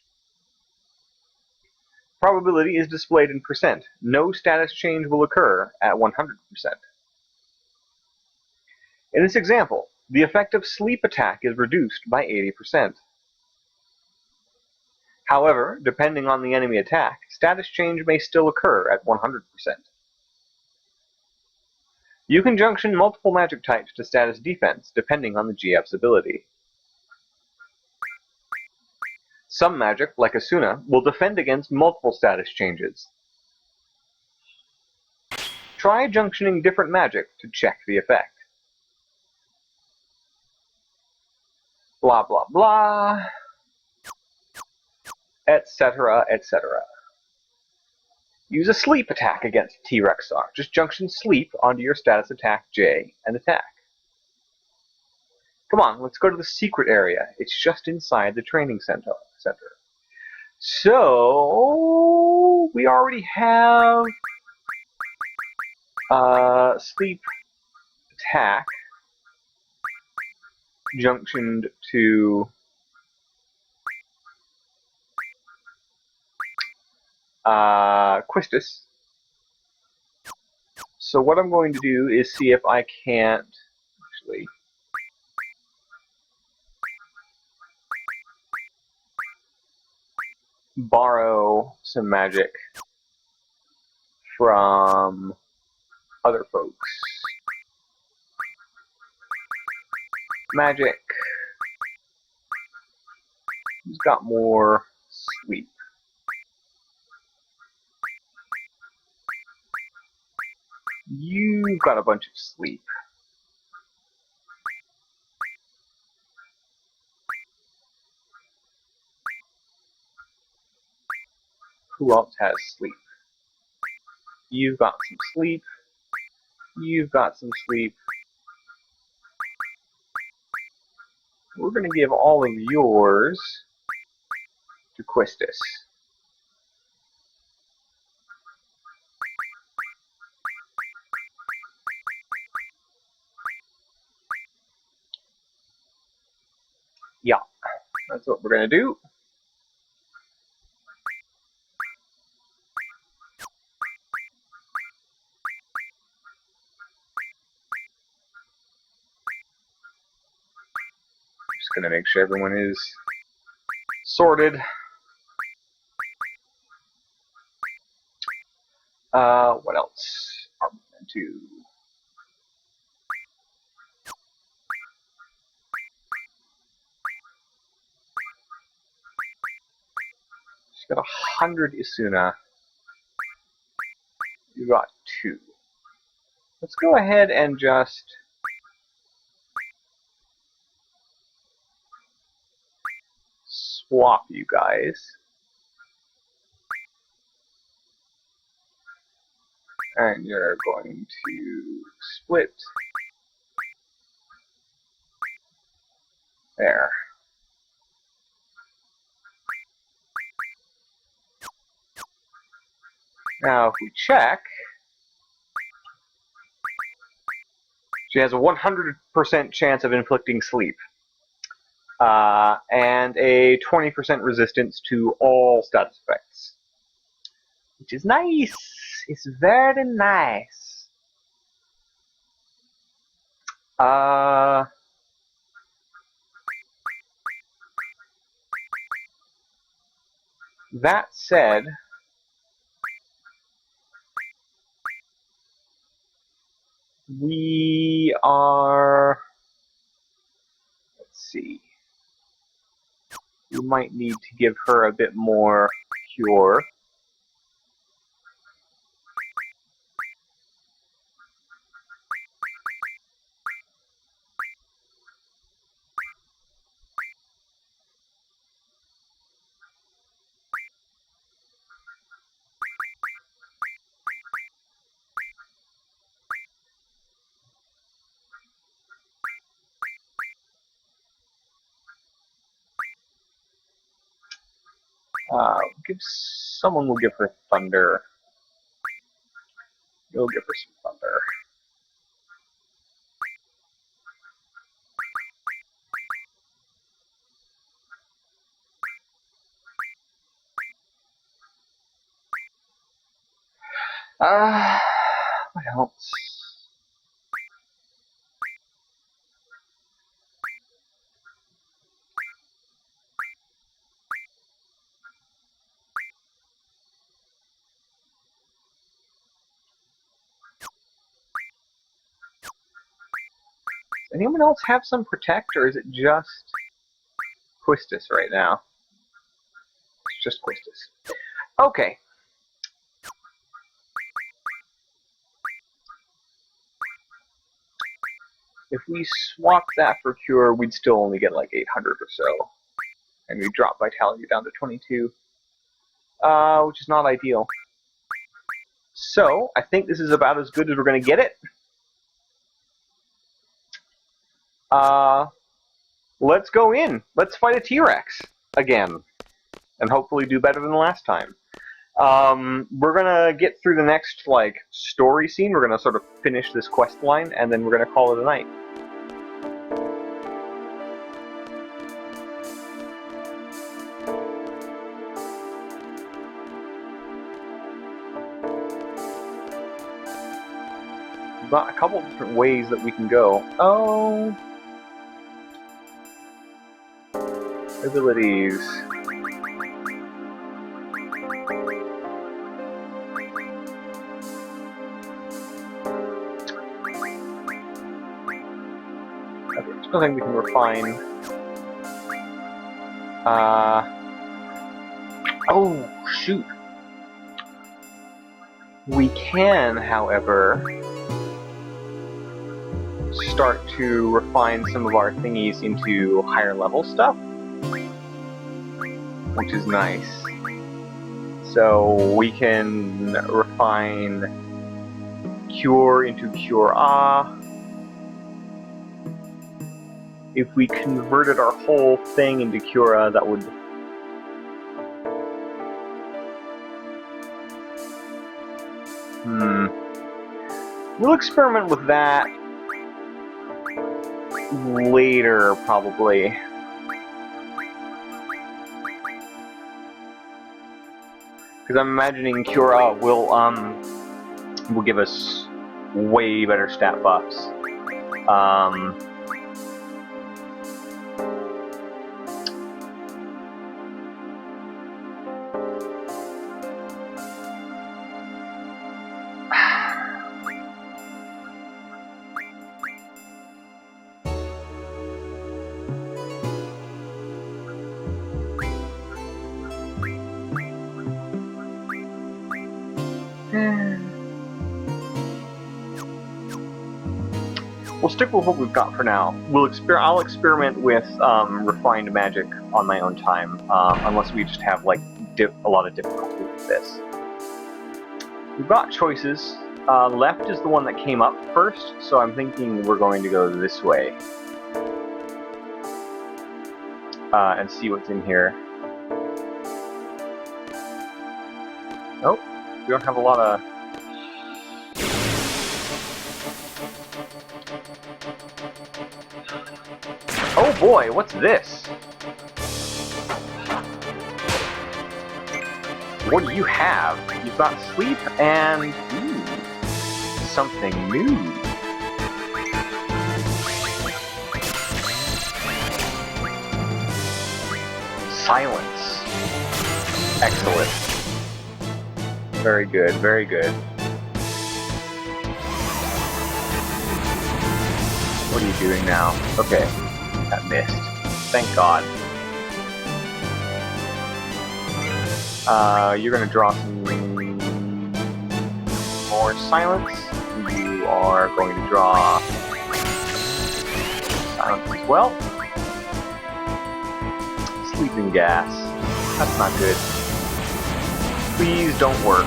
Probability is displayed in percent. No status change will occur at 100%. In this example, the effect of sleep attack is reduced by 80%. However, depending on the enemy attack, status change may still occur at 100%. You can junction multiple magic types to status defense depending on the GF's ability. Some magic, like Asuna, will defend against multiple status changes. Try junctioning different magic to check the effect. Blah blah blah, etc., etc. Use a sleep attack against T-Rexar. Just junction sleep onto your status attack J and attack. Come on, let's go to the secret area. It's just inside the training center. So, So we already have sleep attack junctioned to Quistis. So what I'm going to do is see if I can't actually borrow some magic from other folks. Magic. Who's got more sleep? You've got a bunch of sleep. Who else has sleep? You've got some sleep. You've got some sleep. We're going to give all of yours to Quistis. Yeah, that's what we're going to do. Just going to make sure everyone is sorted. What else are we going to do? She's got 100 Isuna. You got 2. Let's go ahead and just swap you guys. And you're going to split. There. Now, if we check, she has a 100% chance of inflicting sleep. And a 20% resistance to all status effects. Which is nice. It's very nice. That said, we are, let's see, we might need to give her a bit more cure. Someone will give her thunder. You'll give her some thunder. What else? Does anyone else have some protect, or is it just Quistis right now? It's just Quistis. Okay. If we swap that for cure, we'd still only get like 800 or so. And we drop vitality down to 22. Which is not ideal. So, I think this is about as good as we're going to get it. Let's go in. Let's fight a T-Rex again. And hopefully do better than last time. We're gonna get through the next, like, story scene. We're gonna sort of finish this quest line, and then we're gonna call it a night. We've got a couple different ways that we can go. Oh... abilities. Okay, there's nothing we can refine. Oh, shoot. We can, however, start to refine some of our thingies into higher level stuff, which is nice. So we can refine Cure into Cure-Ah. If we converted our whole thing into Cure-Ah, that would... We'll experiment with that later, probably. Because I'm imagining Cure-Ah will give us way better stat buffs. We'll stick with what we've got for now. I'll experiment with refined magic on my own time, unless we just have like a lot of difficulty with this. We've got choices. Left is the one that came up first, so I'm thinking we're going to go this way and see what's in here. Oh, we don't have a lot of... Oh boy, what's this? What do you have? You've got sleep and... Ooh, something new. Silence. Excellent. Very good, very good. What are you doing now? Okay. That missed. Thank God. You're gonna draw some more silence. You are going to draw silence as well. Sleeping gas. That's not good. Please don't work.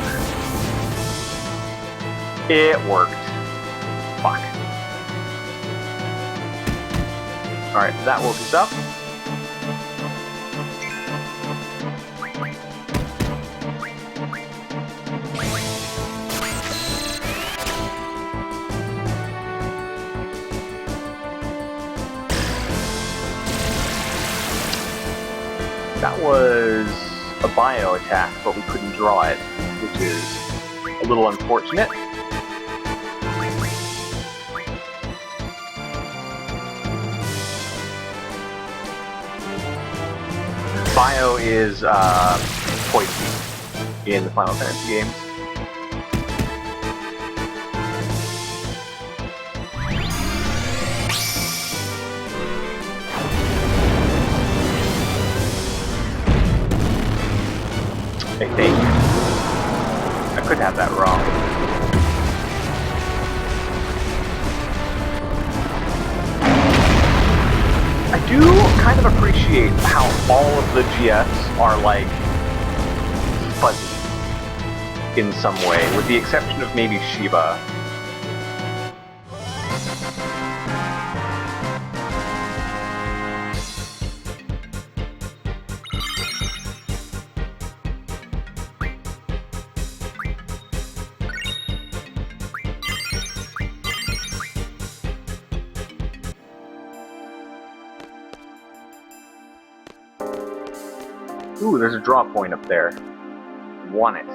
It worked. Fuck. Alright, that woke us up. That was a bio attack, but we couldn't draw it, which is a little unfortunate. Bio is poison in the Final Fantasy games. I think. I could have that wrong. I do kind of appreciate how all of the GFs are, like, fuzzy in some way, with the exception of maybe Shiva. Ooh, there's a draw point up there. Want it.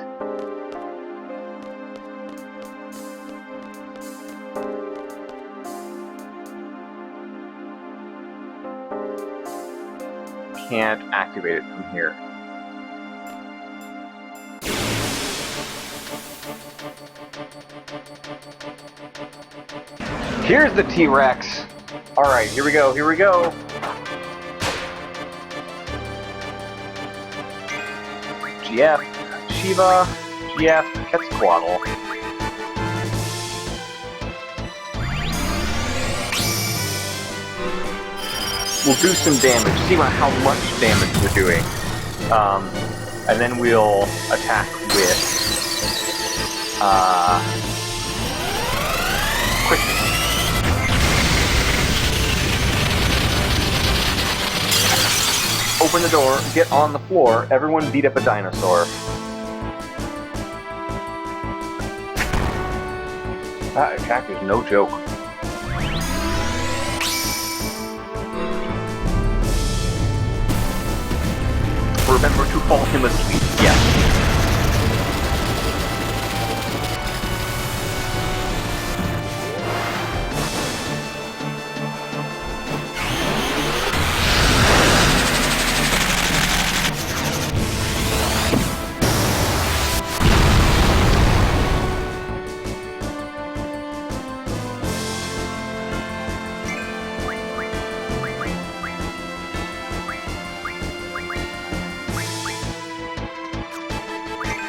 Can't activate it from here. Here's the T-Rex! Alright, here we go, here we go! GF, Shiva, GF, Quetzalcoatl. We'll do some damage, see how much damage we're doing. And then we'll attack with quickness. Open the door, get on the floor, everyone beat up a dinosaur. That attack is no joke. Remember to fall him asleep, yes.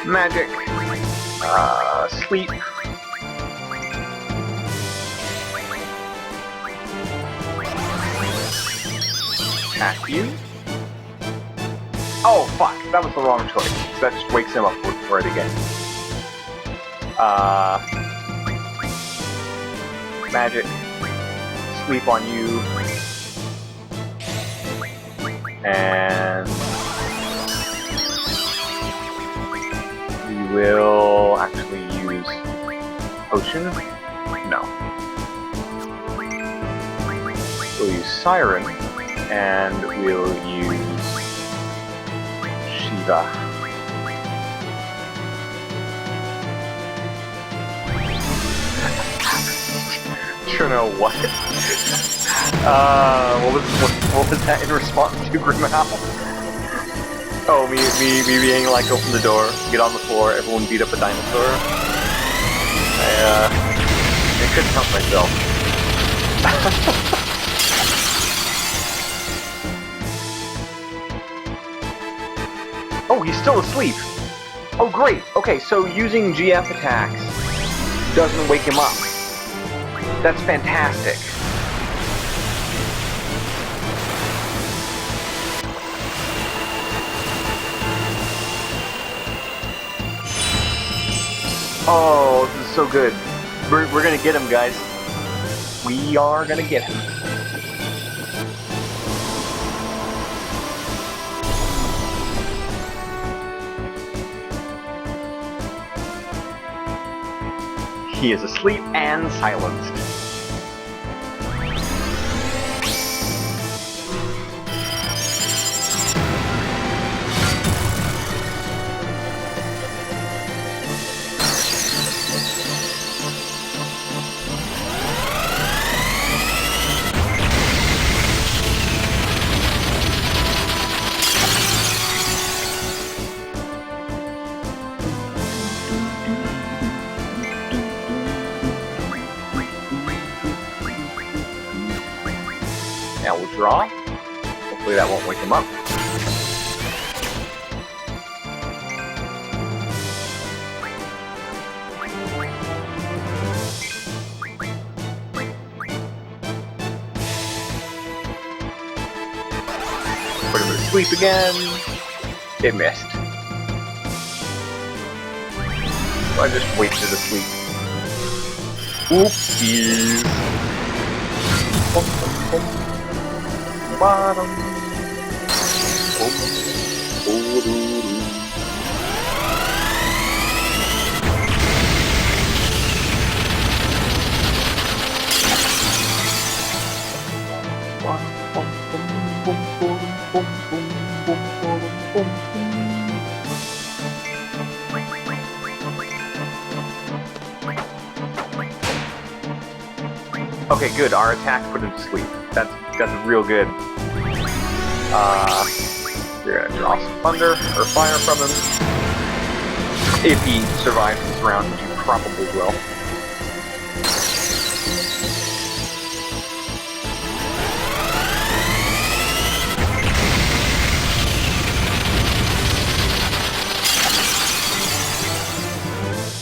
Magic. Sleep. Attack you. Oh, fuck. That was the wrong choice. That just wakes him up for it again. Magic. Sleep on you. And we'll actually use potion. No. We'll use Siren, and we'll use Shiva. Sure know what? What was that in response to Grimhow? Oh, me being like, open the door, get on the floor, everyone beat up a dinosaur. I couldn't help myself. Oh, he's still asleep! Oh, great! Okay, so using GF attacks doesn't wake him up. That's fantastic. Oh, this is so good. We're gonna get him, guys. We are gonna get him. He is asleep and silenced. Now we'll draw. Hopefully that won't wake him up. Put him to sleep again. It missed. So I just wasted a sleep. Oopsies. Bottom. boom, boom, boom, boom. Okay, good. Our attack put him to sleep. That's real good. We're gonna draw some thunder or fire from him. If he survives this round, which he probably will.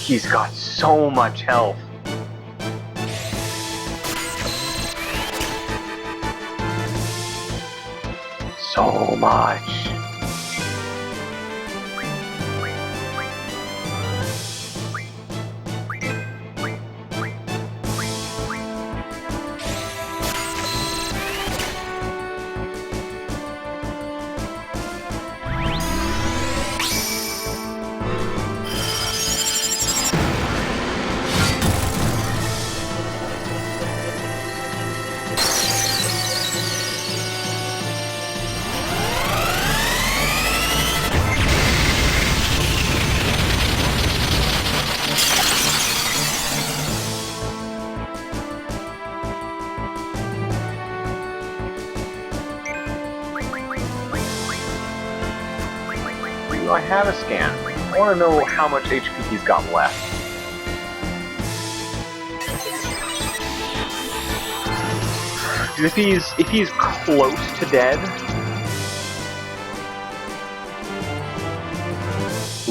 He's got so much health. So much. I have a scan. I want to know how much HP he's got left. If he's close to dead,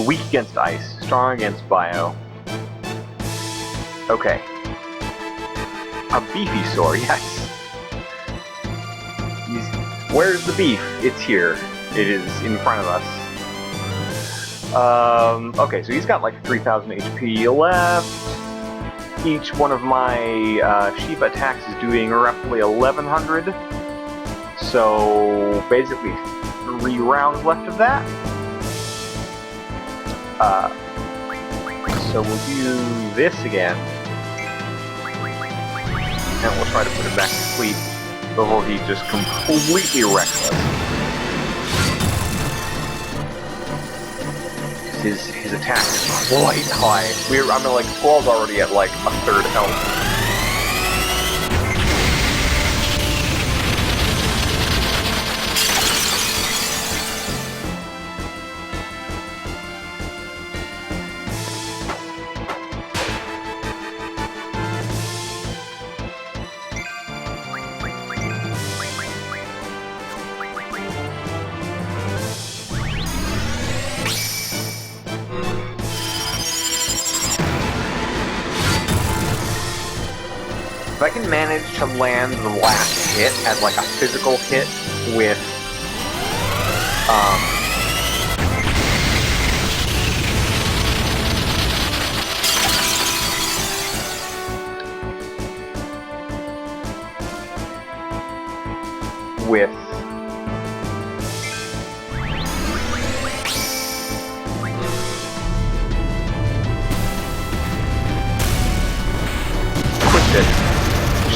weak against ice, strong against bio. Okay. A beefy sore, yes. Where's the beef? It's here. It is in front of us. Okay, so he's got like 3,000 HP left. Each one of my sheep attacks is doing roughly 1,100. So basically 3 rounds left of that. So we'll do this again. And we'll try to put him back to sleep before he's just completely reckless. His attack is quite high. I mean, like, Squall's already at like a third health. If I can manage to land the last hit as like a physical hit with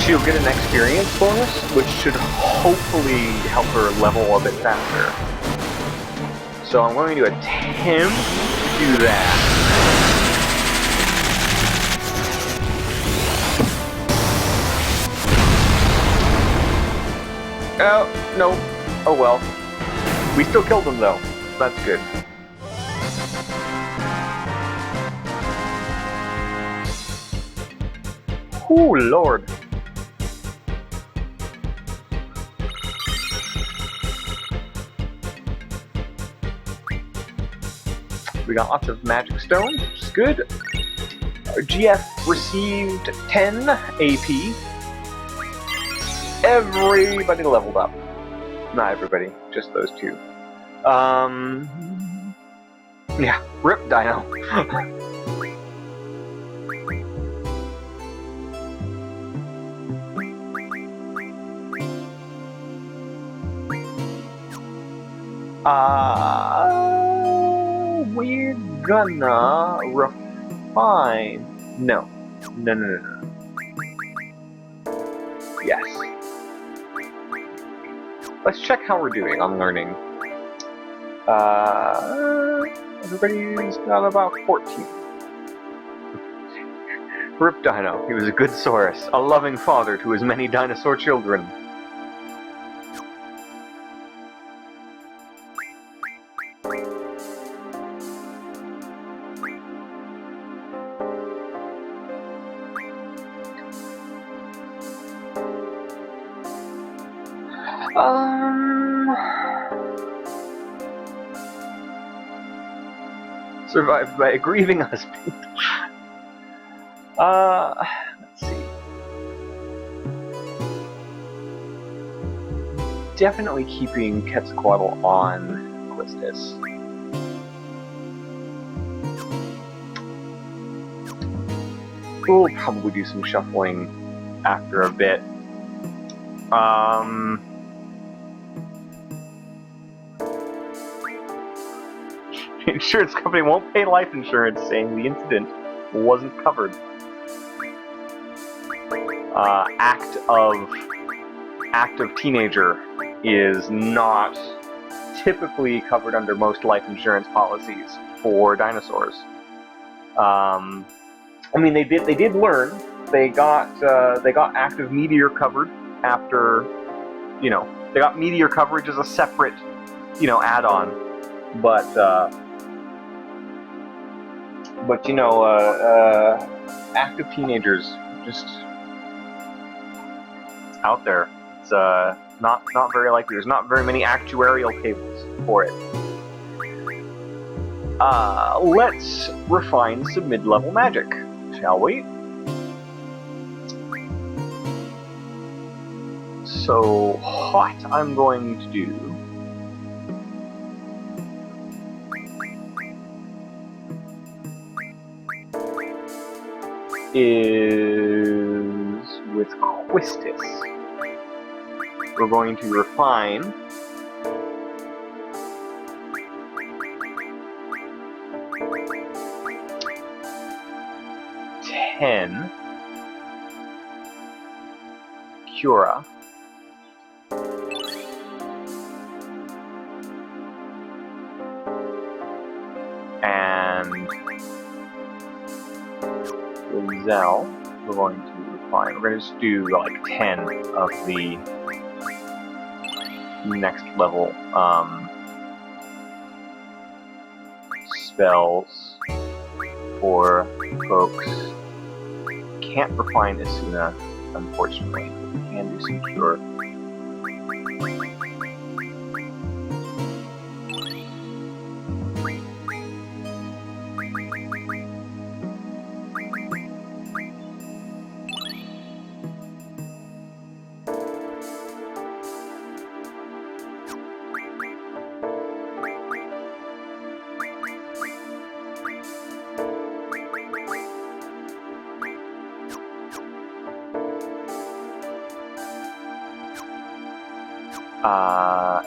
she'll get an experience bonus, which should hopefully help her level a bit faster. So I'm going to attempt to do that. Oh, no. Oh well. We still killed him though. That's good. Oh Lord. We got lots of magic stones, which is good. Our GF received 10 AP. Everybody leveled up. Not everybody, just those 2. Yeah, rip Dino. We're gonna refine. No. Yes. Let's check how we're doing on learning. Everybody's got about 14. Rip Dino. He was a good source, a loving father to his many dinosaur children. Survived by a grieving husband. Let's see. Definitely keeping Quetzalcoatl on Quistis. We'll probably do some shuffling after a bit. The insurance company won't pay life insurance, saying the incident wasn't covered. Act of teenager is not typically covered under most life insurance policies for dinosaurs. I mean, they did learn. They got active meteor covered after, they got meteor coverage as a separate, add-on, but active teenagers just out there. It's not very likely. There's not very many actuarial tables for it. Let's refine some mid-level magic, shall we? So what I'm going to do is with Quistis. We're going to refine ten Cura and Zell. We're going to refine. We're going to just do like 10 of the next level spells for folks. Can't refine Asuna, unfortunately. We can do some cure.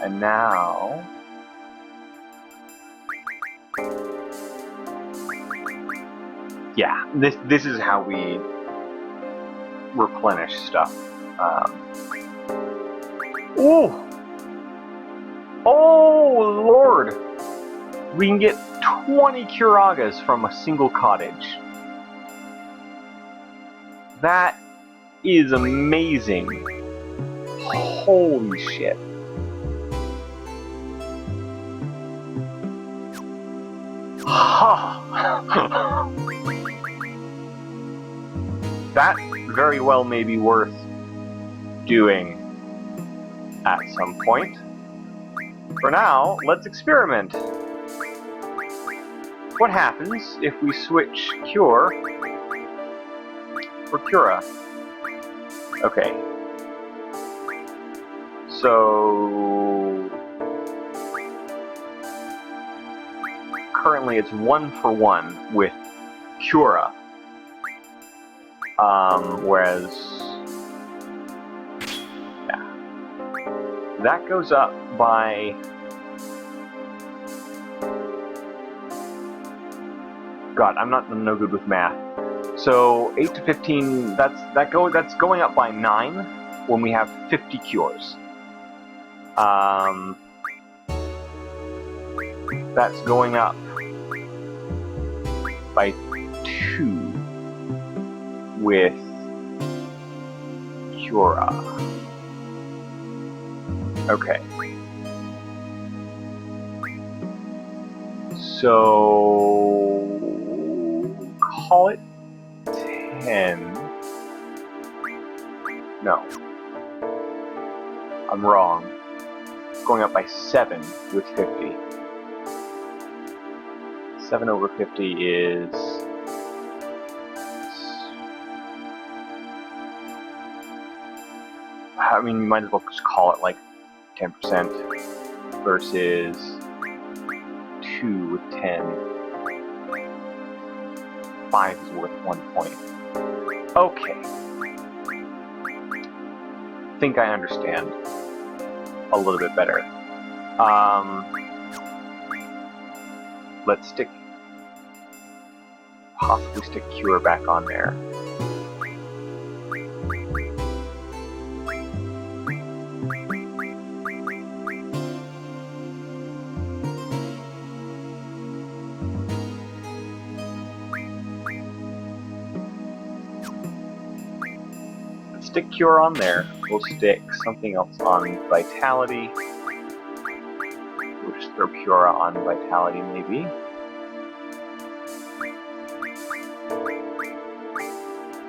And now yeah, this is how we replenish stuff. Ooh! Oh Lord! We can get 20 Curagas from a single cottage. That is amazing. Holy shit. That very well may be worth doing at some point. For now, let's experiment. What happens if we switch Cure for Cura? Okay. So currently it's 1-for-1 with Cura. Whereas yeah, that goes up by God, I'm no good with math. So 8 to 15, that's going up by 9 when we have 50 cures. That's going up by 2 with Cura. Okay. So call it 10. No. I'm wrong. It's going up by 7 with 50. 7 over 50 is... I mean, you might as well just call it like 10% versus 2 with 10. 5 is worth 1 point. Okay. I think I understand a little bit better. Let's possibly stick Cure back on there. Stick Cure on there. We'll stick something else on Vitality. We'll just throw Cura on Vitality, maybe.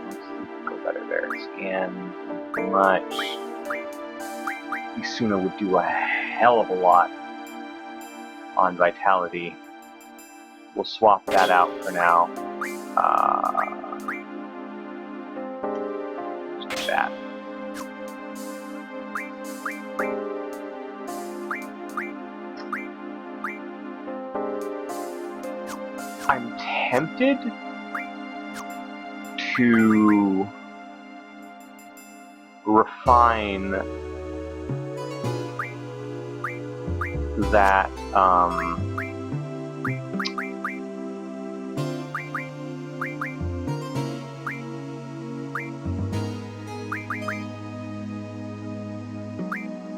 Let's go better there. Scan much. Isuna would do a hell of a lot on Vitality. We'll swap that out for now. That. I'm tempted to refine that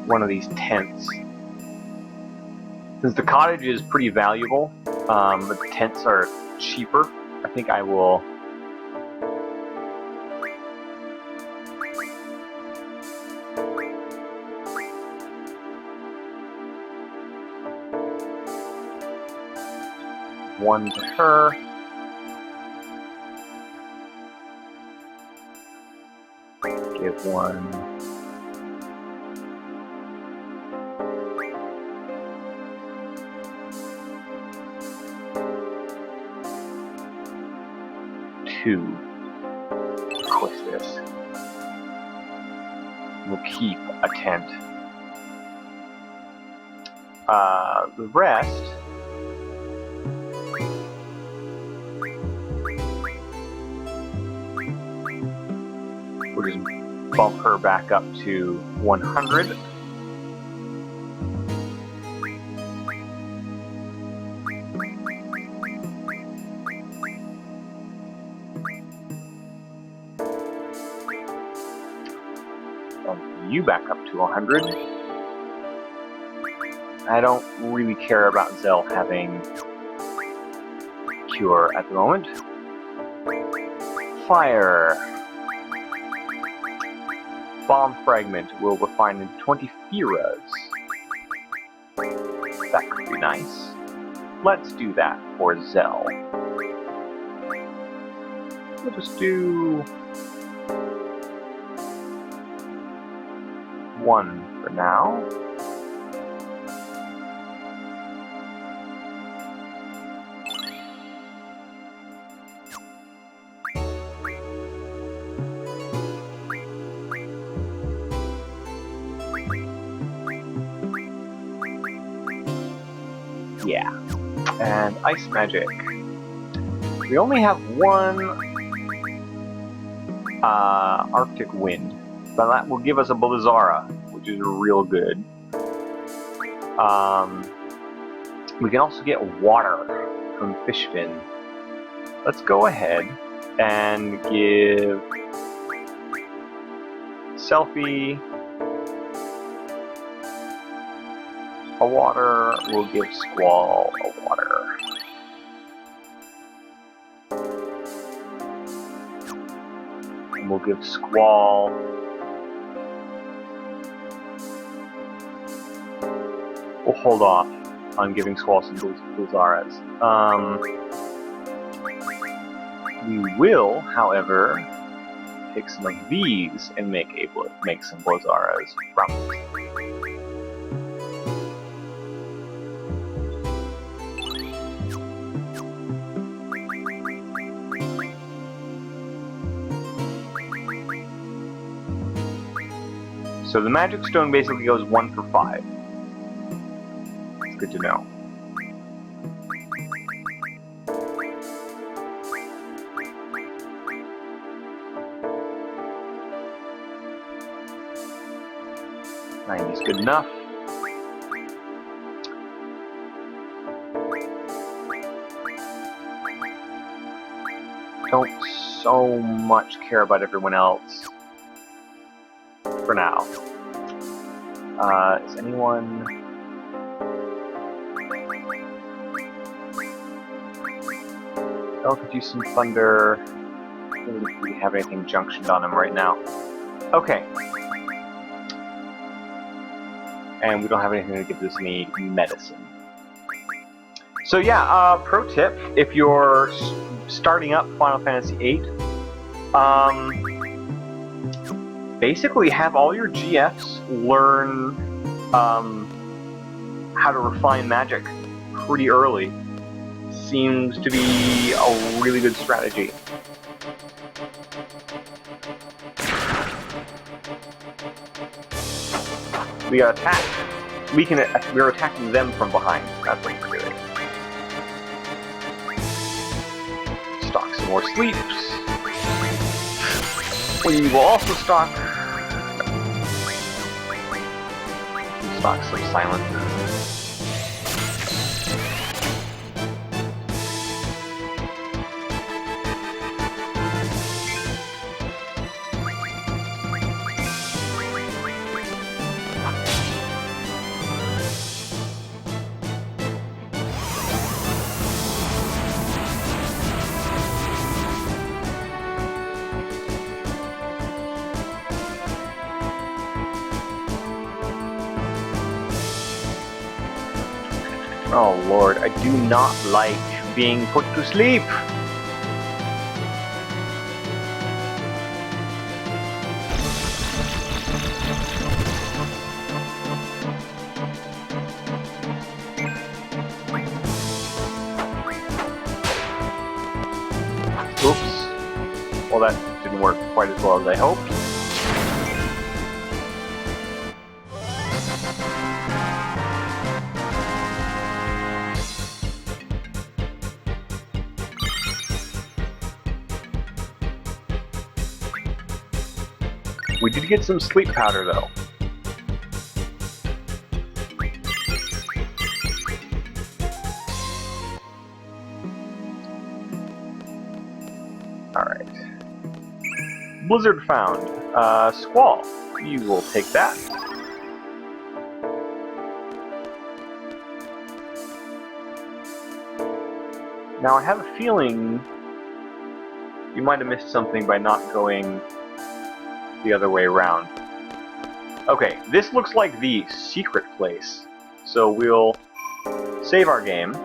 one of these tents. Since the cottage is pretty valuable, the tents are cheaper. I think I will one to her. Give one. What's this? We'll keep a tent. The rest we'll just bump her back up to 100. You back up to 100. I don't really care about Zell having Cure at the moment. Fire. Bomb Fragment will refine into 20 Firas. That could be nice. Let's do that for Zell. We'll just do 1 for now. Yeah. And Ice Magic. We only have 1 Arctic Wind. So that will give us a Blizzara, which is real good. We can also get water from Fishfin. Let's go ahead and give Selfie a water. We'll give Squall a water. And we'll give Squall we'll hold off on giving Squall some Blizzards. We will, however, take some of these and make some Blizzards from it. So the Magic Stone basically goes 1 for 5. It's good to know. Is good enough. Don't so much care about everyone else for now. Is anyone... Oh, could use some thunder. I don't think we have anything junctioned on him right now. Okay. And we don't have anything to give this any medicine. So yeah, pro tip, if you're starting up Final Fantasy VIII, basically have all your GFs learn how to refine magic pretty early. Seems to be a really good strategy. We got attacked. We're attacking them from behind. That's what we're doing. Stock some more sleeps. We will also stock some silences. Oh lord, I do not like being put to sleep! Oops. Well, that didn't work quite as well as I hoped. We did get some sleep powder, though. Alright. Blizzard found. Squall. You will take that. Now, I have a feeling you might have missed something by not going the other way around. Okay, this looks like the secret place. So we'll save our game.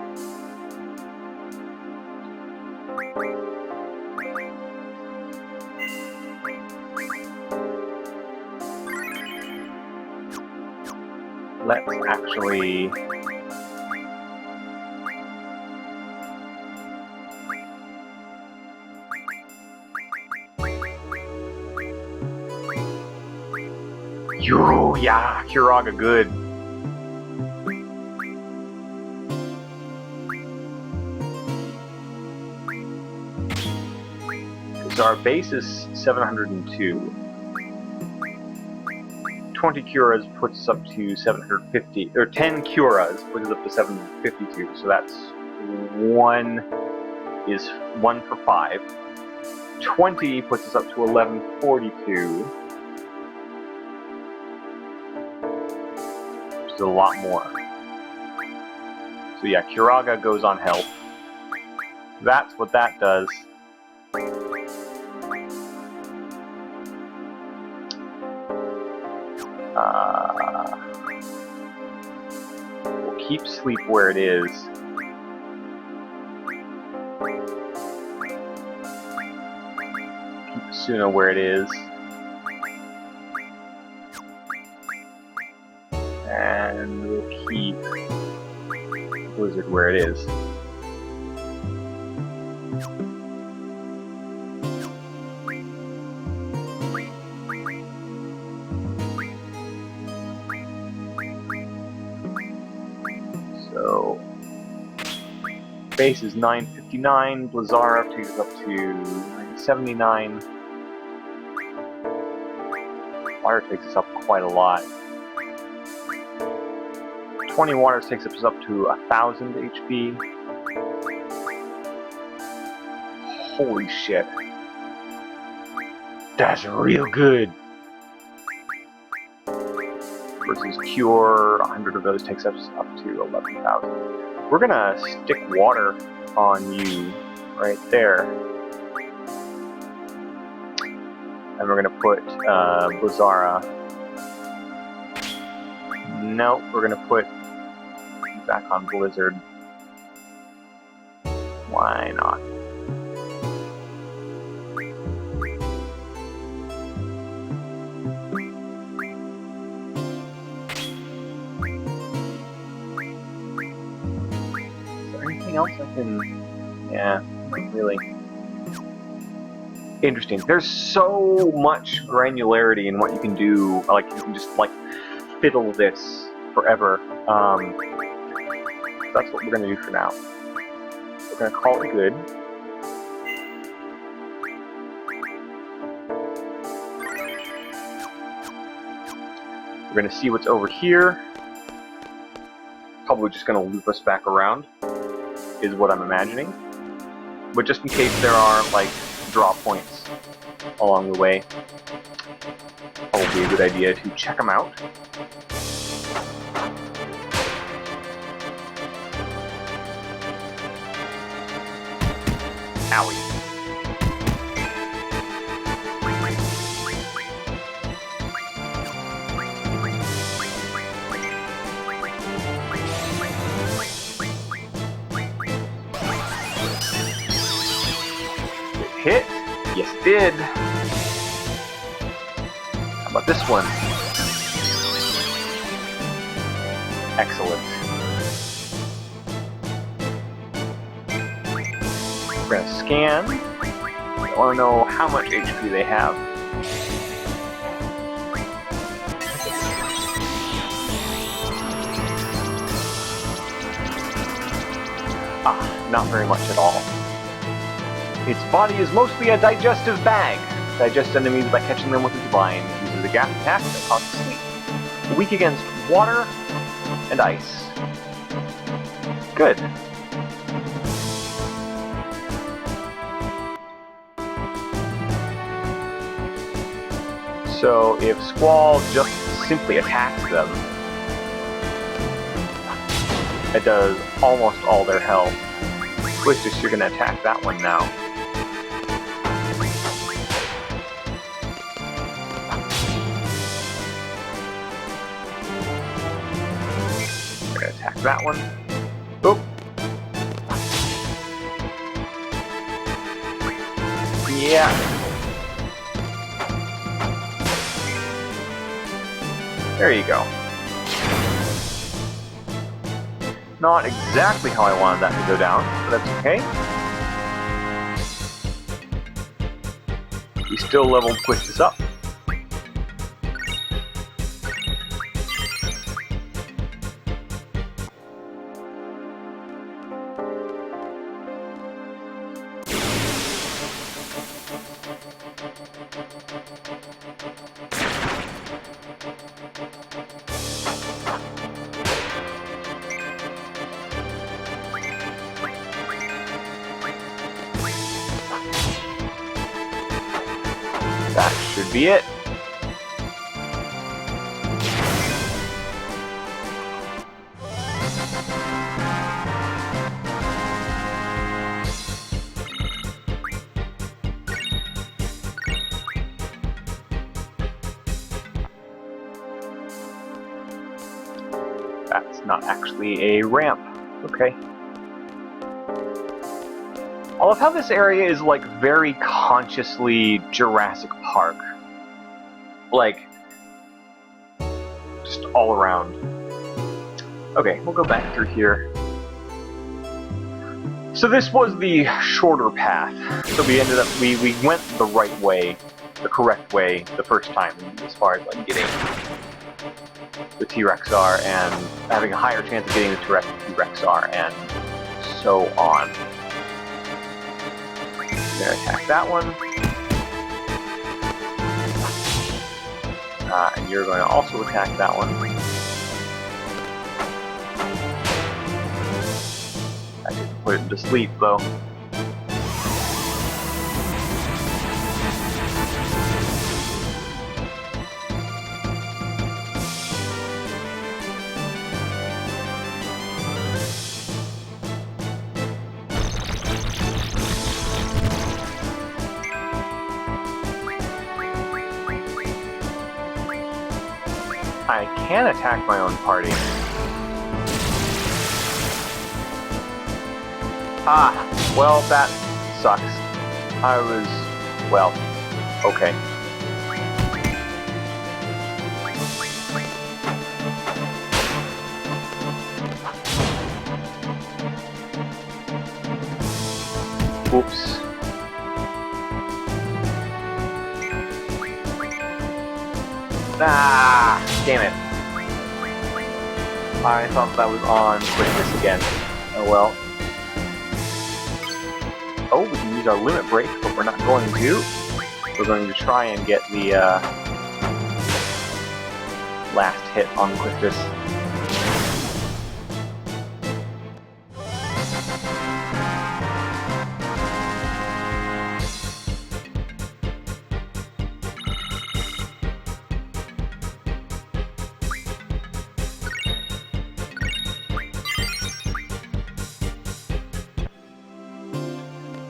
Let's actually... Yeah, Kiraga good. So our base is 702. 20 Curas puts us up to 750, or 10 Curas puts us up to 752. So that's one for 5. 20 puts us up to 1142. A lot more. So yeah, Curaga goes on health. That's what that does. We'll keep sleep where it is. Keep Suna where it is. And we'll keep Blizzard where it is. So base is 959, Blizzara takes us up to 979. Water takes us up quite a lot. 20 water takes us up to 1000 HP. Holy shit. That's real good. Versus Cure, 100 of those takes us up to 11,000. We're gonna stick water on you right there. And we're gonna put Blizzara. Nope, we're gonna put back on Blizzard. Why not? Is there anything else I can... Yeah, not really. Interesting. There's so much granularity in what you can do. Like, you can just, like, fiddle this forever. That's what we're going to do for now. We're going to call it good. We're going to see what's over here. Probably just going to loop us back around, is what I'm imagining. But just in case there are, like, draw points along the way, probably a good idea to check them out. Owie. Hit? Yes, it did. How about this one? Excellent. We're gonna scan. I want to know how much HP they have. Ah, not very much at all. Its body is mostly a digestive bag. Digests enemies by catching them with its vine. Uses a gas attack that causes sleep. Weak against water and ice. Good. So if Squall just simply attacks them, it does almost all their health. Twistus, you're going to attack that one now. We're going to attack that one. Oop. Yeah. There you go. Not exactly how I wanted that to go down, but that's okay. We still leveled Twistus up. That should be it. not actually a ramp. Okay. I love how this area is like very consciously Jurassic Park. Like, just all around. Okay, we'll go back through here. So this was the shorter path. So we ended up, we went the right way, the correct way, the first time, as far as like getting the T-Rex-R and having a higher chance of getting the T-Rex-R and so on. I'm gonna attack that one. And you're going to also attack that one. I should put it to sleep, though. I can attack my own party. Ah, well, that sucks. I was... well, okay. Oops. Ah, damn it. I thought that was on quickness again. Oh well. Oh, we can use our limit break, but we're not going to. We're going to try and get the last hit on quickness.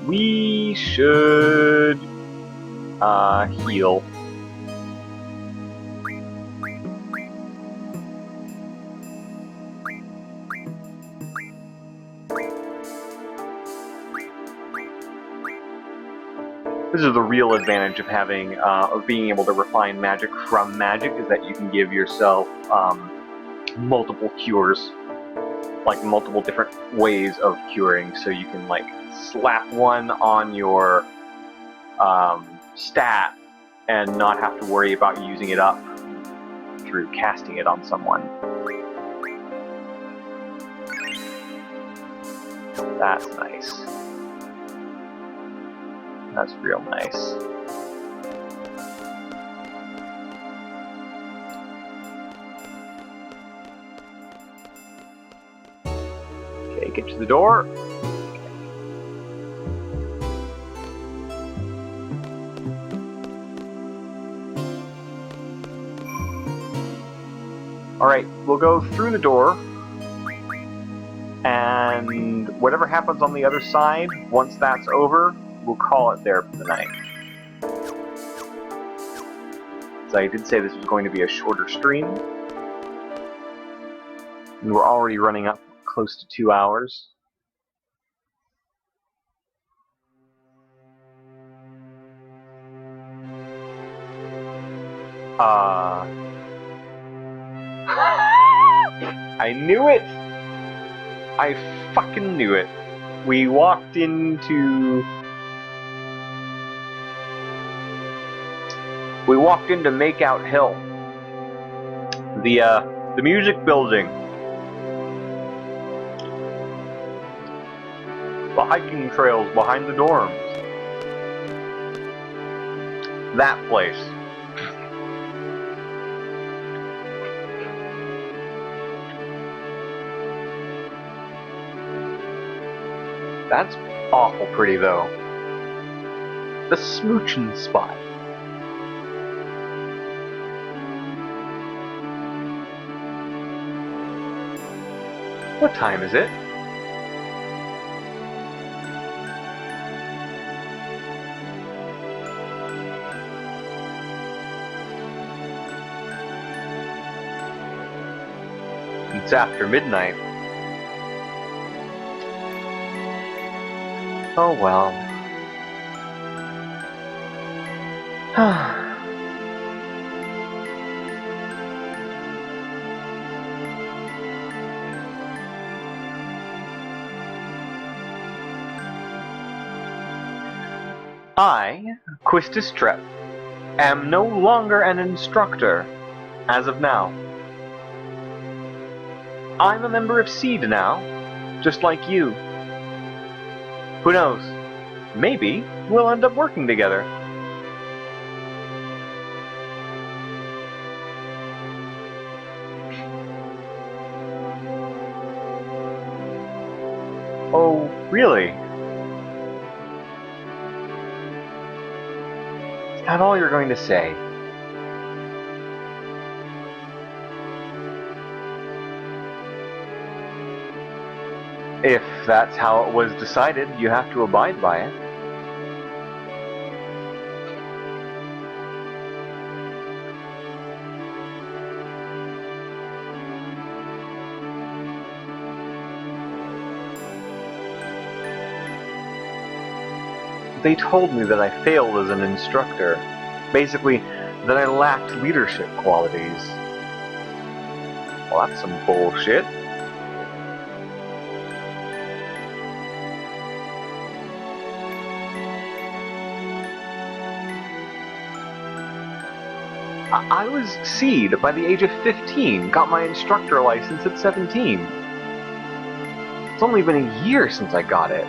We should heal. This is the real advantage of having, of being able to refine magic from magic, is that you can give yourself multiple cures, like multiple different ways of curing, so you can like slap one on your stat and not have to worry about using it up through casting it on someone. That's nice. That's real nice. Okay, get to the door. Alright, we'll go through the door, and whatever happens on the other side, once that's over, we'll call it there for the night. So I did say this was going to be a shorter stream, and we're already running up close to 2 hours. I knew it! I fucking knew it. We walked into Makeout Hill. The music building. The hiking trails behind the dorms. That place. That's awful pretty, though. The smoochin' spot. What time is it? It's after midnight. Oh well. I, Quistis Trep, am no longer an instructor, as of now. I'm a member of Seed now, just like you. Who knows? Maybe we'll end up working together. Oh, really? Is that all you're going to say? If that's how it was decided, you have to abide by it. They told me that I failed as an instructor. Basically, that I lacked leadership qualities. Well, that's some bullshit. I was Seed by the age of 15, got my instructor license at 17. It's only been a year since I got it.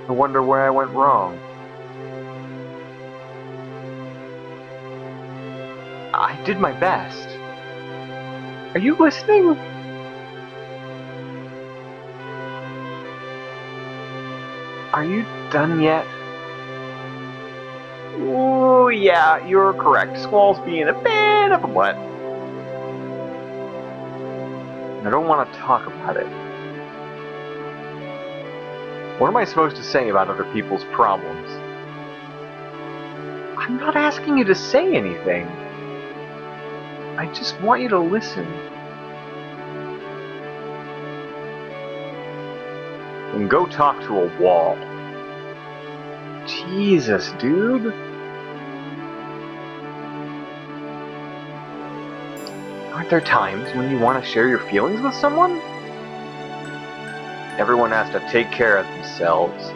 I wonder where I went wrong. I did my best. Are you listening? Are you done yet? Ooh, yeah, you're correct. Squall's being a bit of a butt. I don't want to talk about it. What am I supposed to say about other people's problems? I'm not asking you to say anything. I just want you to listen. And go talk to a wall. Jesus, dude. Aren't there times when you want to share your feelings with someone? Everyone has to take care of themselves.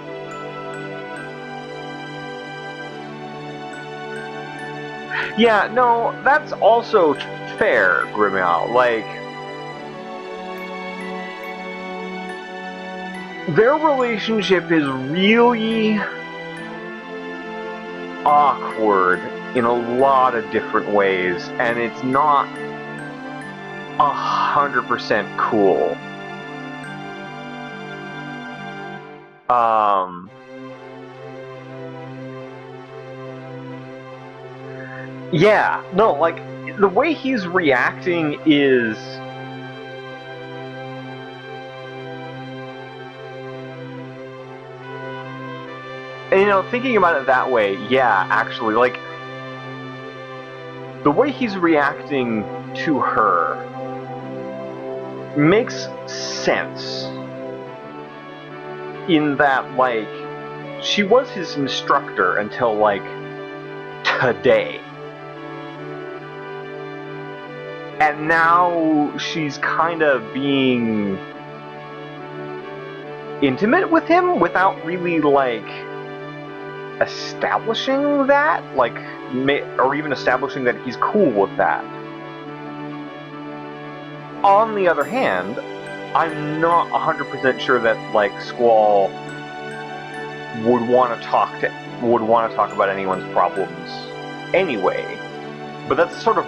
Yeah, no, that's also fair, Grimau. Like, their relationship is really awkward in a lot of different ways, and it's not 100% cool. Yeah, no, like, the way he's reacting is... And, you know, thinking about it that way, yeah, actually, like, the way he's reacting to her makes sense. In that, like, she was his instructor until, like, today. And now she's kind of being intimate with him without really, like, establishing that, like, or even establishing that he's cool with that. On the other hand, I'm not 100% sure that, like, Squall would want to talk about anyone's problems anyway. But that's sort of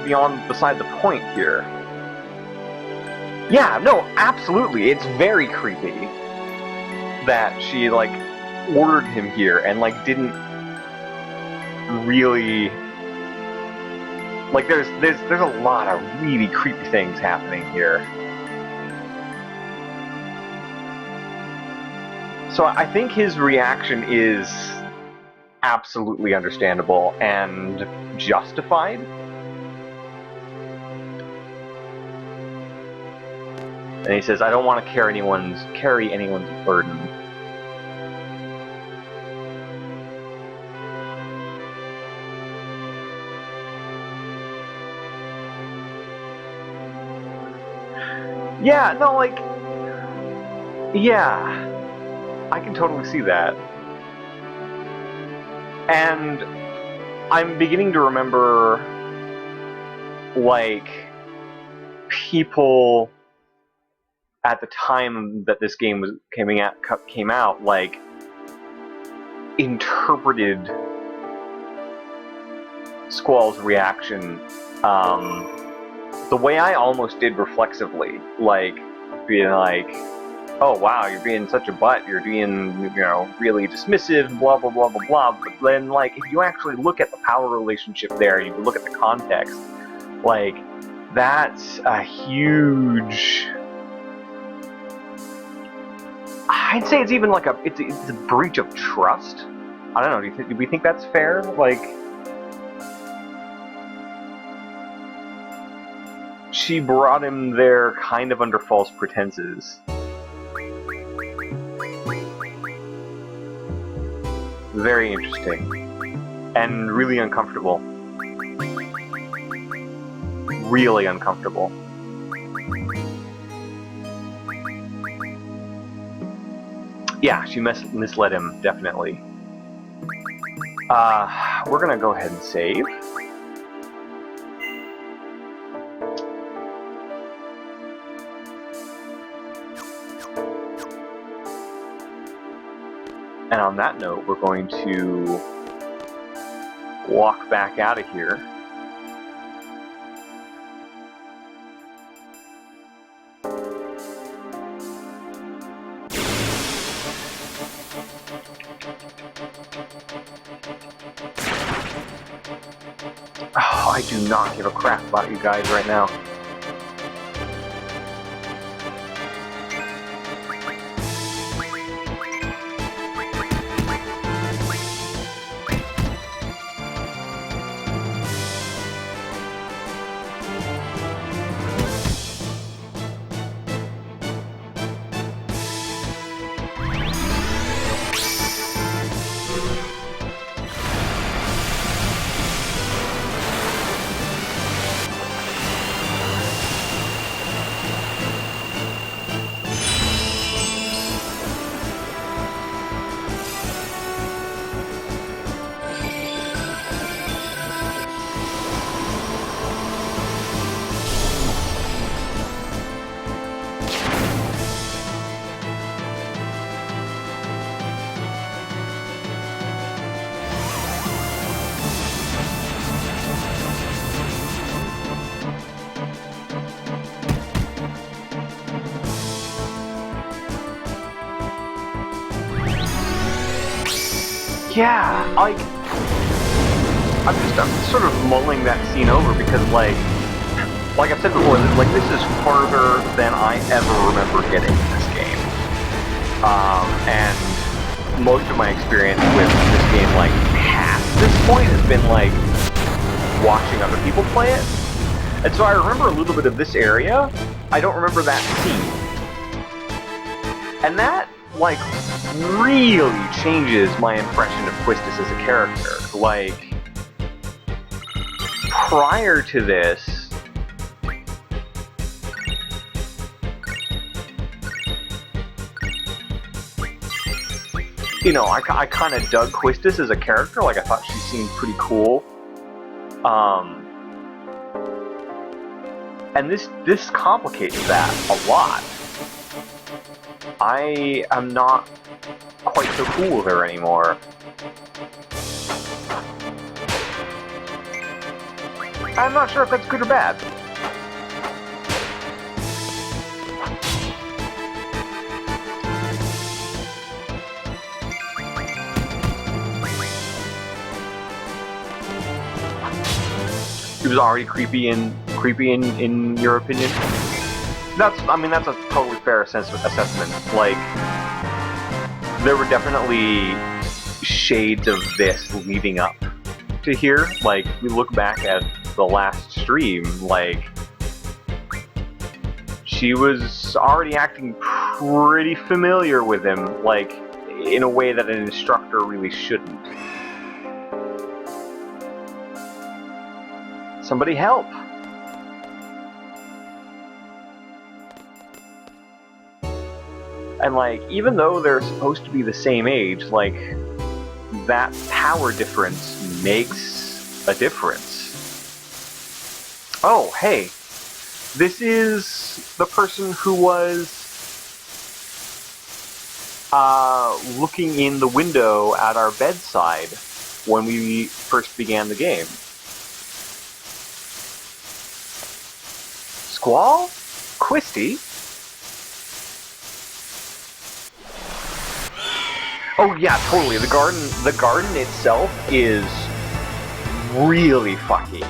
beside the point here. Yeah, no, absolutely, it's very creepy that she, like, ordered him here and, like, didn't really... Like, there's a lot of really creepy things happening here. So I think his reaction is absolutely understandable and justified. And he says, I don't want to carry anyone's burden. Yeah, no, like, yeah, I can totally see that. And I'm beginning to remember, like, people at the time that this game came out, like, interpreted Squall's reaction the way I almost did reflexively, like, being like, oh wow, you're being such a butt, you're being, you know, really dismissive, blah blah blah blah blah. But then, like, if you actually look at the power relationship there, you look at the context, like, that's a huge, I'd say it's even like it's a breach of trust. I don't know, do we think that's fair? Like, she brought him there kind of under false pretenses. Very interesting. And really uncomfortable. Really uncomfortable. Yeah, she misled him, definitely. We're gonna go ahead and save. And on that note, we're going to walk back out of here. Oh, I do not give a crap about you guys right now. Yeah, like, I'm sort of mulling that scene over because, like I've said before, like, this is farther than I ever remember getting in this game. And most of my experience with this game, like, past this point has been, like, watching other people play it. And so I remember a little bit of this area. I don't remember that scene. And that, like, really changes my impression of Quistis as a character. Like, prior to this, you know, I kind of dug Quistis as a character. Like, I thought she seemed pretty cool. And this complicates that a lot. I am not quite so cool with her anymore. I'm not sure if that's good or bad. He was already creepy in your opinion? That's a totally fair assessment. Like, there were definitely shades of this leading up to here. Like, we look back at the last stream, like, she was already acting pretty familiar with him, like, in a way that an instructor really shouldn't. Somebody help! And, like, even though they're supposed to be the same age, like, that power difference makes a difference. Oh, hey! This is the person who was looking in the window at our bedside when we first began the game. Squall? Quisty? Oh yeah, totally. The garden itself is really fucky.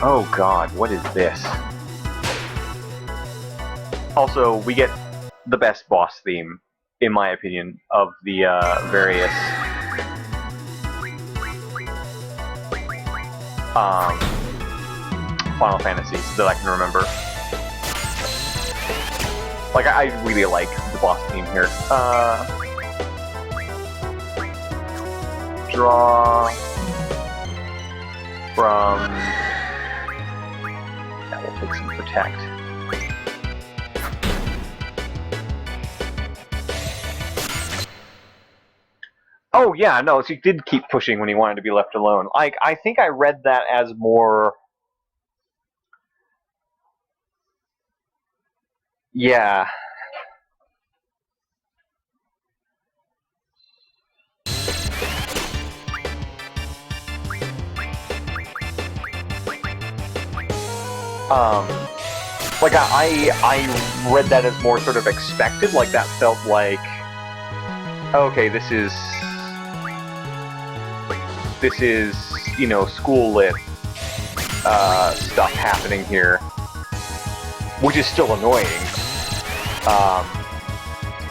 Oh god, what is this? Also, we get the best boss theme, in my opinion, of the various Final Fantasies that I can remember. Like, I really like the boss theme here. Draw from... That will take some protect. Oh yeah, no, so he did keep pushing when he wanted to be left alone. Like, I think I read that as more... Yeah. Like, I read that as more sort of expected, like that felt like, okay, this is, you know, school lit, stuff happening here, which is still annoying.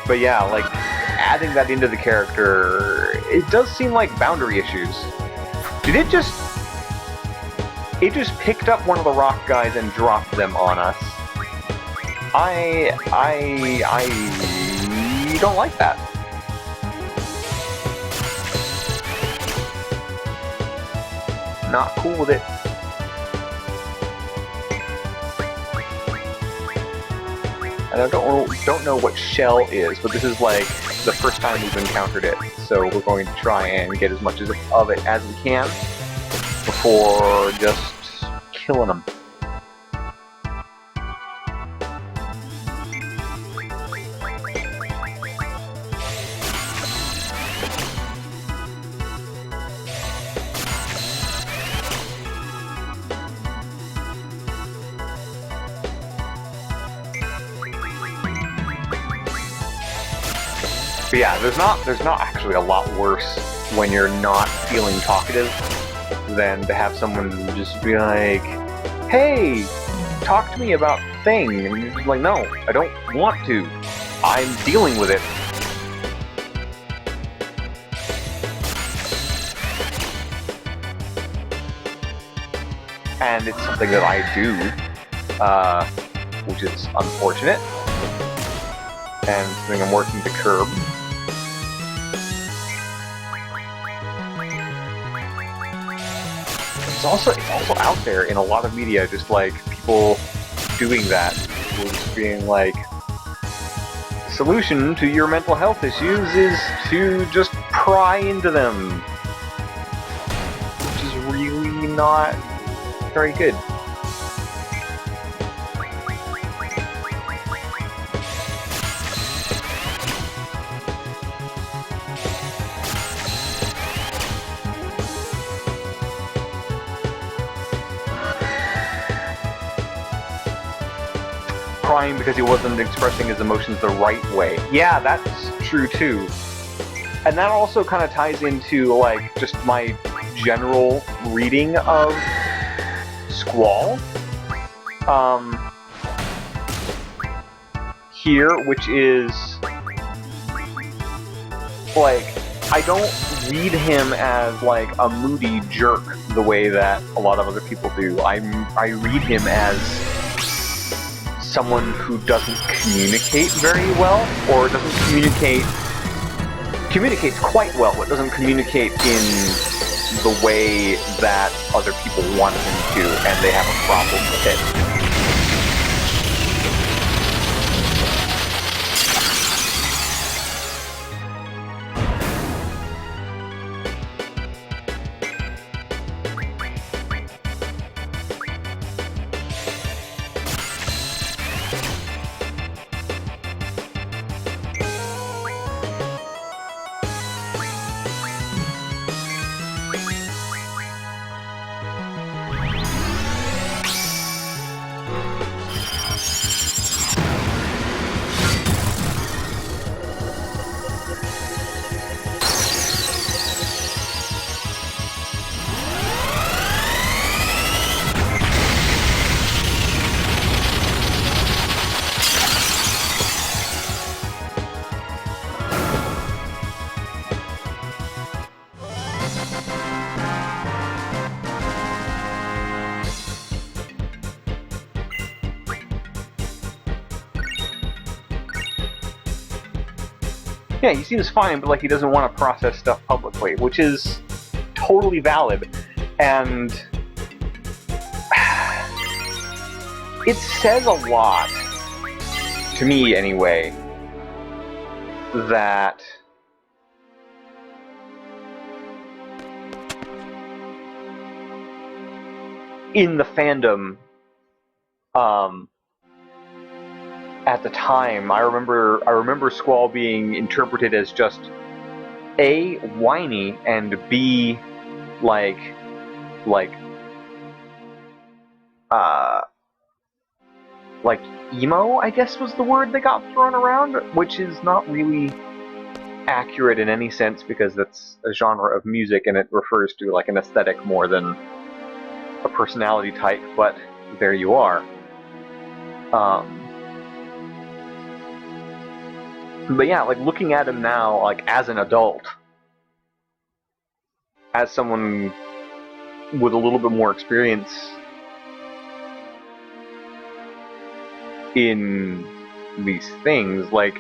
But yeah, like, adding that into the character, it does seem like boundary issues. Did it just... It just picked up one of the rock guys and dropped them on us. I don't like that. Not cool with it. And I don't know what shell is, but this is like the first time we've encountered it. So we're going to try and get as much of it as we can before just killing them. But yeah, there's not actually a lot worse when you're not feeling talkative than to have someone just be like, hey, talk to me about the thing, and you're just like, no, I don't want to. I'm dealing with it. And it's something that I do, which is unfortunate, and something I'm working to curb. It's also out there in a lot of media, just like people doing that, people just being like, the solution to your mental health issues is to just pry into them, which is really not very good. Crying because he wasn't expressing his emotions the right way. Yeah, that's true too. And that also kind of ties into, like, just my general reading of Squall. Here, which is like, I don't read him as, like, a moody jerk the way that a lot of other people do. I read him as someone who doesn't communicate very well, or doesn't communicates quite well, but doesn't communicate in the way that other people want him to, and they have a problem with it. Yeah, he seems fine, but like he doesn't want to process stuff publicly, which is totally valid. And it says a lot, to me anyway, that in the fandom, at the time, I remember Squall being interpreted as just A, whiny, and B, like emo, I guess was the word that got thrown around, which is not really accurate in any sense because that's a genre of music and it refers to like an aesthetic more than a personality type, but there you are. But yeah, like looking at him now, like as an adult, as someone with a little bit more experience in these things, like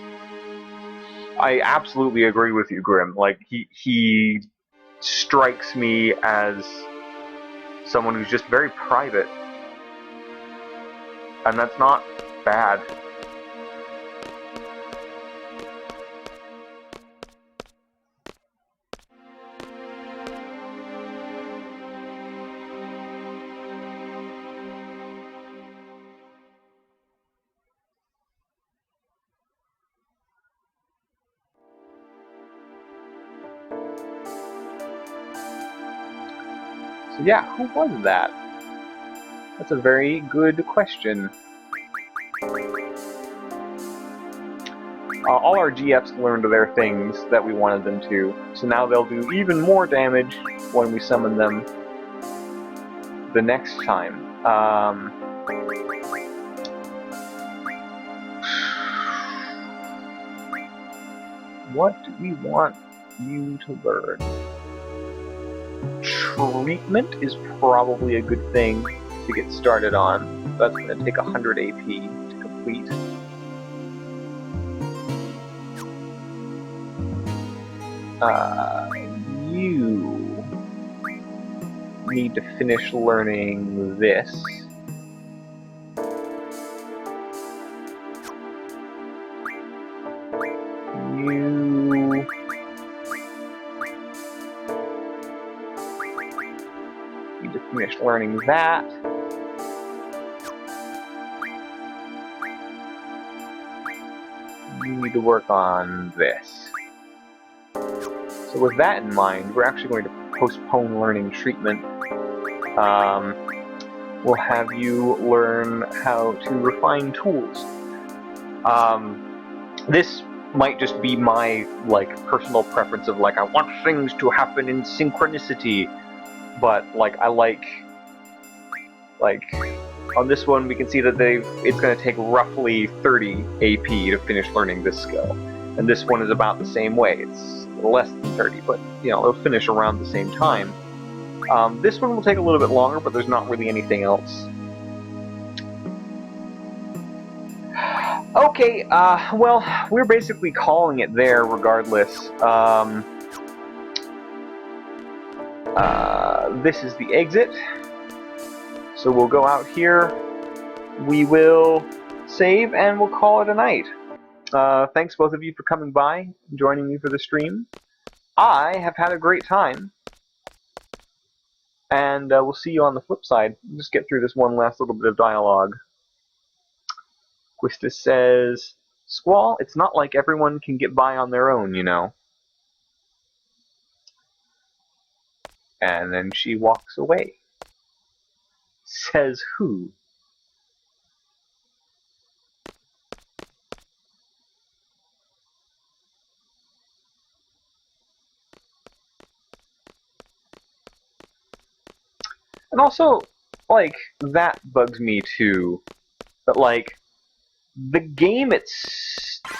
I absolutely agree with you, Grim. Like he strikes me as someone who's just very private, and that's not bad. So yeah, who was that? That's a very good question. All our GFs learned their things that we wanted them to, so now they'll do even more damage when we summon them the next time. What do we want you to learn? Treatment is probably a good thing to get started on. That's going to take 100 AP to complete. You need to finish learning this. You need to finish learning that. You need to work on this. So with that in mind, we're actually going to postpone learning treatment. We'll have you learn how to refine tools. This might just be my personal preference of I want things to happen in synchronicity, but I like on this one we can see that it's going to take roughly 30 AP to finish learning this skill. and this one is about the same way. It's less than 30, but you know, it'll finish around the same time. This one will take a little bit longer, but there's not really anything else. Okay, well, we're basically calling it there regardless. This is the exit. So we'll go out here, we will save, and we'll call it a night. Thanks both of you for coming by and joining me for the stream. I have had a great time. And we'll see you on the flip side. Just get through this one last little bit of dialogue. Quista says, Squall, it's not like everyone can get by on their own, you know. And then she walks away. Says who? And also, like, that bugs me too. But, like, the game itself...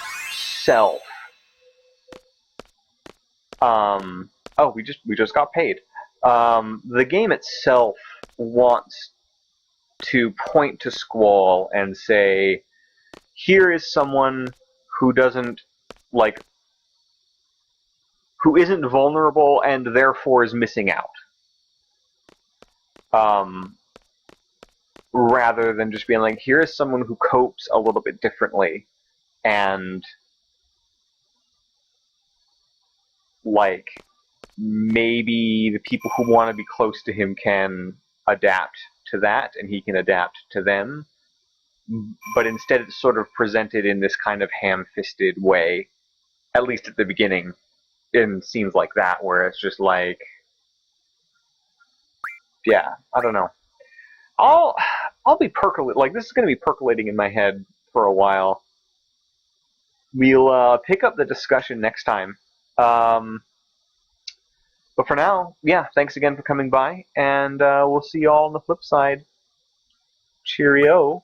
oh, we just got paid. The game itself wants to point to Squall and say, here is someone who doesn't, like, who isn't vulnerable and therefore is missing out. Rather than just being like, here is someone who copes a little bit differently, and, like, maybe the people who want to be close to him can adapt to that, and he can adapt to them. But instead it's sort of presented in this kind of ham-fisted way, at least at the beginning, in scenes like that, where it's just like, yeah, I don't know. I'll be percolating, like, this is going to be percolating in my head for a while. We'll pick up the discussion next time. But for now, yeah, thanks again for coming by, and we'll see you all on the flip side. Cheerio.